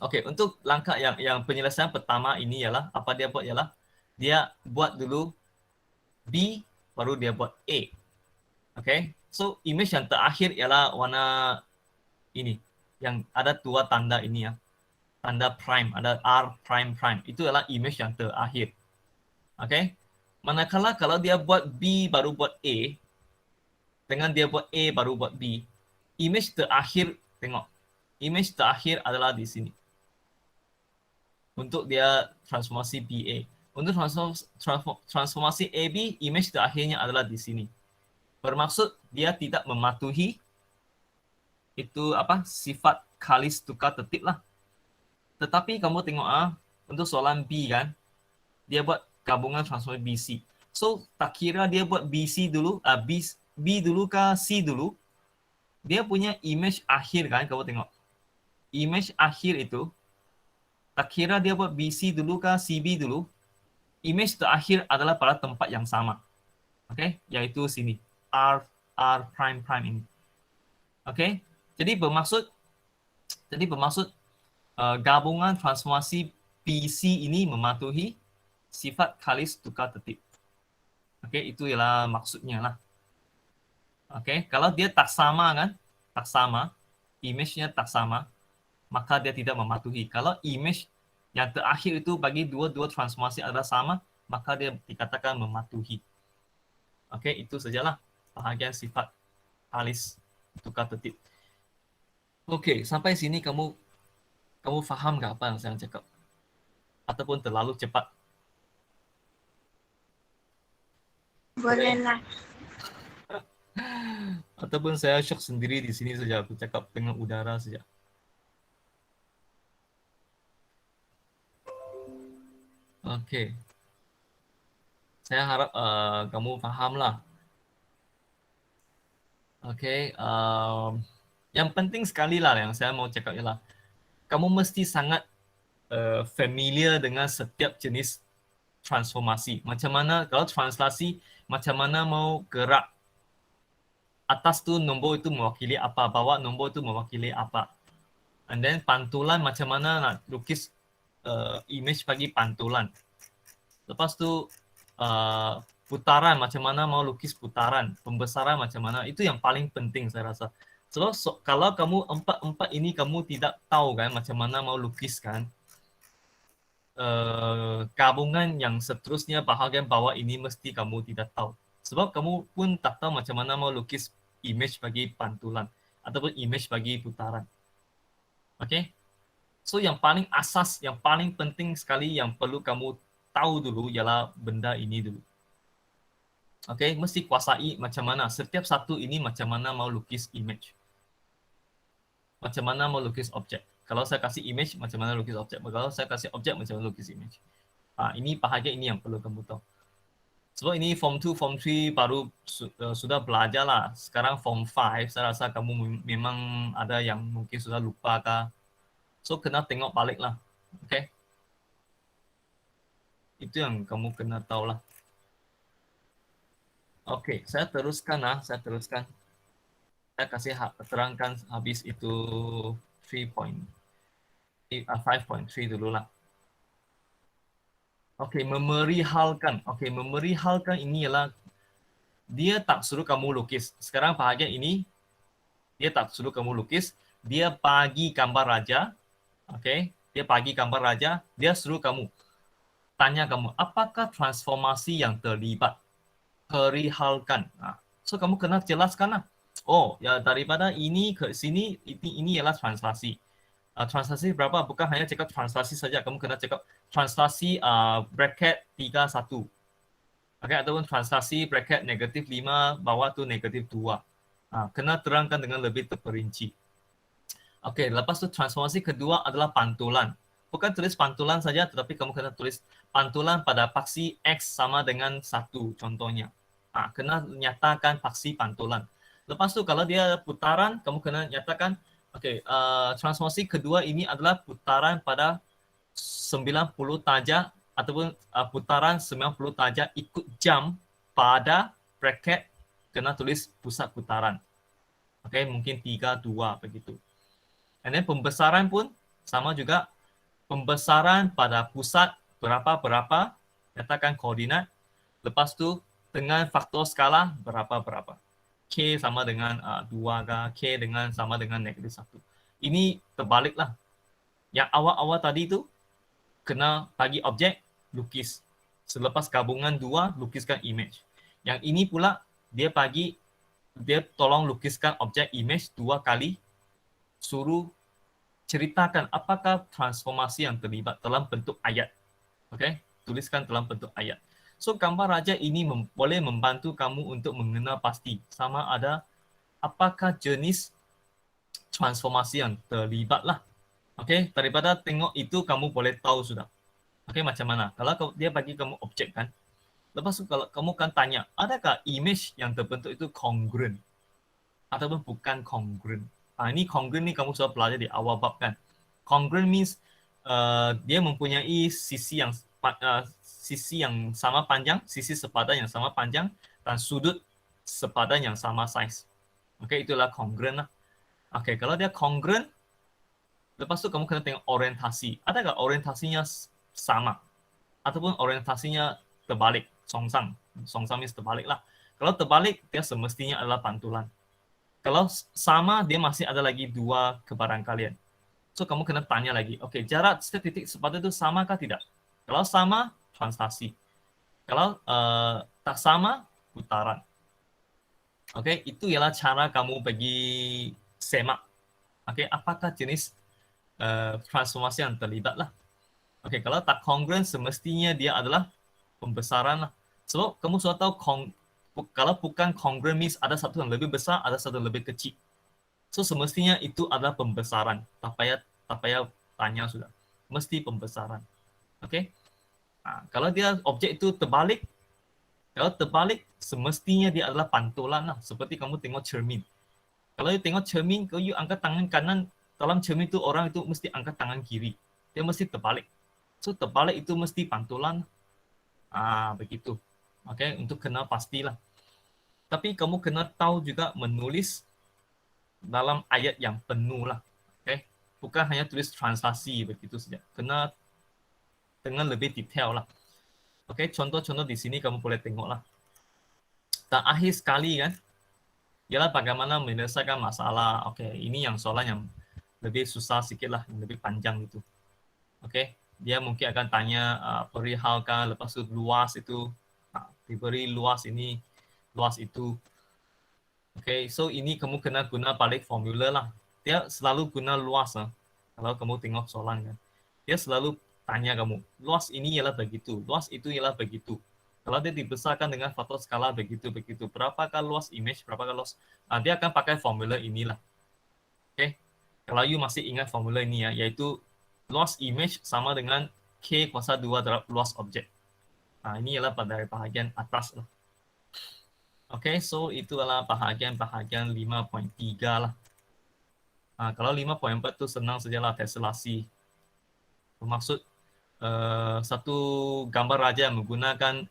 [SPEAKER 1] Okey, untuk langkah yang penyelesaian pertama ini ialah, apa dia buat ialah, dia buat dulu B, baru dia buat A. Okey, so image yang terakhir ialah warna ini, yang ada 2 tanda ini ya. Tanda prime, ada R prime. Itu adalah image yang terakhir. Okey. Manakala kalau dia buat B baru buat A, dengan dia buat A baru buat B, image terakhir, tengok. Image terakhir adalah di sini. Untuk dia transformasi BA. Untuk transformasi AB, image terakhirnya adalah di sini. Bermaksud dia tidak mematuhi itu sifat kalis tukar tertib lah. Tetapi kamu tengok untuk soalan B kan, dia buat gabungan transformasi BC. So tak kira dia buat BC dulu, B dulu ke C dulu, dia punya image akhir kan, kamu tengok. Image akhir itu, tak kira dia buat BC dulu ke CB dulu, image terakhir adalah pada tempat yang sama. Okay? Yaitu sini. R prime ini. Okay? Jadi bermaksud gabungan transformasi PC ini mematuhi sifat kalis tukar tertib. Okay? Itu ialah maksudnya lah. Okay? Kalau dia tak sama kan, tak sama, image-nya tak sama, maka dia tidak mematuhi. Kalau image yang terakhir itu bagi dua-dua transformasi adalah sama, maka dia dikatakan mematuhi. Okey, itu sajalah bahagian sifat alis tukar tertib. Okey, sampai sini kamu faham ke apa yang saya cakap? Ataupun terlalu cepat?
[SPEAKER 2] Boleh lah.
[SPEAKER 1] Ataupun saya syok sendiri di sini saja, aku cakap dengan udara saja. Okey. Saya harap kamu fahamlah. Okey, yang penting sekali lah yang saya mau cakap ialah kamu mesti sangat familiar dengan setiap jenis transformasi. Macam mana kalau translasi, macam mana mau gerak atas tu nombor itu mewakili apa, bawah nombor itu mewakili apa. And then pantulan macam mana nak lukis image bagi pantulan. Lepas tu putaran macam mana mau lukis putaran, pembesaran macam mana, itu yang paling penting saya rasa. So, kalau kamu empat ini kamu tidak tahu kan macam mana mau lukiskan, gabungan yang seterusnya bahagian bawah ini mesti kamu tidak tahu. Sebab kamu pun tak tahu macam mana mau lukis image bagi pantulan ataupun image bagi putaran. Okay? So yang paling asas, yang paling penting sekali yang perlu kamu tahu dulu ialah benda ini dulu. Okay? Mesti kuasai macam mana. Setiap satu ini macam mana mau lukis image. Macam mana mau lukis objek. Kalau saya kasih image, macam mana lukis objek. Kalau saya kasih objek, macam mana lukis image. Ini bahagian ini yang perlu kamu tahu. Sebab ini Form 2, Form 3 baru sudah belajar lah. Sekarang Form 5, saya rasa kamu memang ada yang mungkin sudah lupa kah. So, kena tengok balik lah. Okay? Itu yang kamu kena tahu lah. Okay, saya teruskan lah. Saya kasih terangkan habis itu 5.3 dulu lah. Okey, memerihalkan. Okey, memerihalkan ini ialah dia tak suruh kamu lukis. Sekarang bahagian ini dia tak suruh kamu lukis, dia bagi gambar raja. Okey, dia bagi gambar raja, dia suruh kamu tanya kamu apakah transformasi yang terlibat. Perihalkan. So kamu kena jelaskan lah. Oh, ya daripada ini ke sini ini ialah translasi. Translasi berapa? Bukan hanya cakap translasi saja, kamu kena cakap translasi bracket 31. Okay, ataupun translasi bracket negatif 5, bawah tu negatif 2. Kena terangkan dengan lebih terperinci. Okay, lepas tu transformasi kedua adalah pantulan. Bukan tulis pantulan saja, tetapi kamu kena tulis pantulan pada paksi X sama dengan 1 contohnya. Kena nyatakan paksi pantulan. Lepas tu kalau dia putaran, kamu kena nyatakan okey, transformasi kedua ini adalah putaran pada 90 darjah ataupun putaran 90 darjah ikut jam pada bracket kena tulis pusat putaran. Okey, mungkin 3, 2 begitu. And then pembesaran pun sama juga. Pembesaran pada pusat berapa, nyatakan koordinat. Lepas tu dengan faktor skala berapa. K sama dengan 2 ke, K sama dengan negatif 1. Ini terbaliklah. Yang awal-awal tadi tu, kena bagi objek, lukis. Selepas gabungan 2, lukiskan image. Yang ini pula, dia tolong lukiskan objek image 2 kali, suruh ceritakan apakah transformasi yang terlibat dalam bentuk ayat. Okay? Tuliskan dalam bentuk ayat. So, gambar raja ini boleh membantu kamu untuk mengenal pasti sama ada apakah jenis transformasi yang terlibat lah. Okey, daripada tengok itu kamu boleh tahu sudah. Okey, macam mana? Kalau dia bagi kamu objek kan, lepas tu kalau kamu kan tanya, adakah image yang terbentuk itu congruent ataupun bukan congruent? Ini congruent ni kamu sudah belajar di awal bab kan. Congruent means dia mempunyai sisi yang sama panjang, sisi sepadan yang sama panjang dan sudut sepadan yang sama saiz. Okey, itulah congruent lah. Okey, kalau dia congruent, lepas tu kamu kena tengok orientasi. Adakah orientasinya sama? Ataupun orientasinya terbalik, songsang. Songsang means terbalik lah. Kalau terbalik, dia semestinya adalah pantulan. Kalau sama, dia masih ada lagi dua kebarangkalian. So, kamu kena tanya lagi, okey, jarak setiap titik sepadan itu samakah tidak? Kalau sama, translasi. Kalau tak sama, putaran. Okey, itu ialah cara kamu bagi semak. Okey, apakah jenis transformasi yang terlibat lah. Okey, kalau tak congruent semestinya dia adalah pembesaran lah. Sebab kamu sudah tahu kalau bukan congruent means ada satu yang lebih besar, ada satu yang lebih kecil. So semestinya itu adalah pembesaran. Tak payah tanya sudah. Mesti pembesaran. Okey. Kalau dia objek itu terbalik, kalau terbalik semestinya dia adalah pantulan lah. Seperti kamu tengok cermin. Kalau you tengok cermin, kalau you angkat tangan kanan, dalam cermin itu orang itu mesti angkat tangan kiri. Dia mesti terbalik. So terbalik itu mesti pantulan. Begitu. Okay, untuk kena pastilah. Tapi kamu kena tahu juga menulis dalam ayat yang penuh lah. Okay, bukan hanya tulis translasi begitu saja. Kena dengan lebih detail lah. Okay, contoh-contoh di sini kamu boleh tengok lah. Dan akhir sekali kan, ialah bagaimana menyelesaikan masalah. Okay, ini yang soalan yang lebih susah sikit lah, yang lebih panjang itu. Okay, dia mungkin akan tanya perihalkan, lepas tu luas itu, diberi luas ini, luas itu. Okay, so ini kamu kena guna balik formula lah. Dia selalu guna luas lah. Kalau kamu tengok soalan kan, dia selalu tanya kamu, luas ini ialah begitu, luas itu ialah begitu. Kalau dia dibesarkan dengan faktor skala begitu-begitu, berapakah luas image, berapakah luas, dia akan pakai formula inilah. Okay, kalau you masih ingat formula ini ya, iaitu luas image sama dengan K kuasa 2 terhadap luas objek. Ini ialah pada bahagian atas lah. Okay, so itu adalah bahagian 5.3 lah. Kalau 5.4 tu senang sajalah teselasi. Bermaksud satu gambar raja menggunakan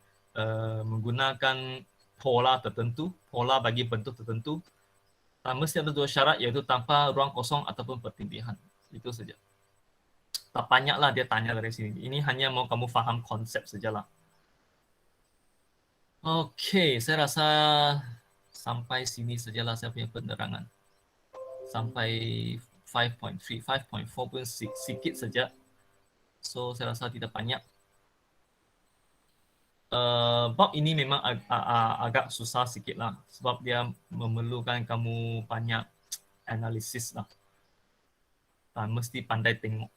[SPEAKER 1] pola tertentu, pola bagi bentuk tertentu. Mesti ada dua syarat, iaitu tanpa ruang kosong ataupun pertindihan. Itu saja. Tak banyaklah dia tanya dari sini. Ini hanya mau kamu faham konsep sajalah. Okey, saya rasa sampai sini sajalah saya punya penerangan. Sampai 5.3, 5.4 pun sikit saja. So, saya rasa tidak banyak. Bab ini memang agak susah sikit lah. Sebab dia memerlukan kamu banyak analisis lah. Dan mesti pandai tengok.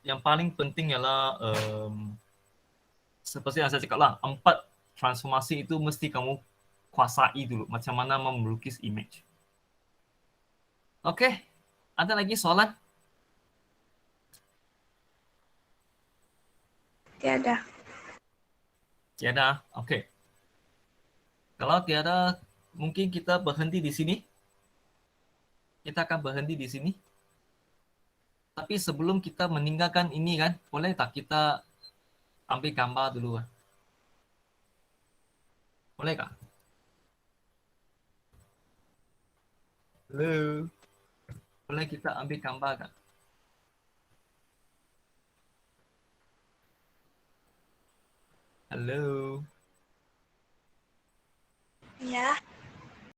[SPEAKER 1] Yang paling penting ialah seperti yang saya cakap lah, 4 transformasi itu mesti kamu kuasai dulu. Macam mana melukis image. Okey, ada lagi soalan?
[SPEAKER 2] Tiada.
[SPEAKER 1] Tiada, okey. Kalau tiada, mungkin kita berhenti di sini. Kita akan berhenti di sini. Tapi sebelum kita meninggalkan ini kan, boleh tak kita ambil gambar dulu kan? Boleh tak? Hello. Boleh kita ambil gambar tak? Hello.
[SPEAKER 2] Ya.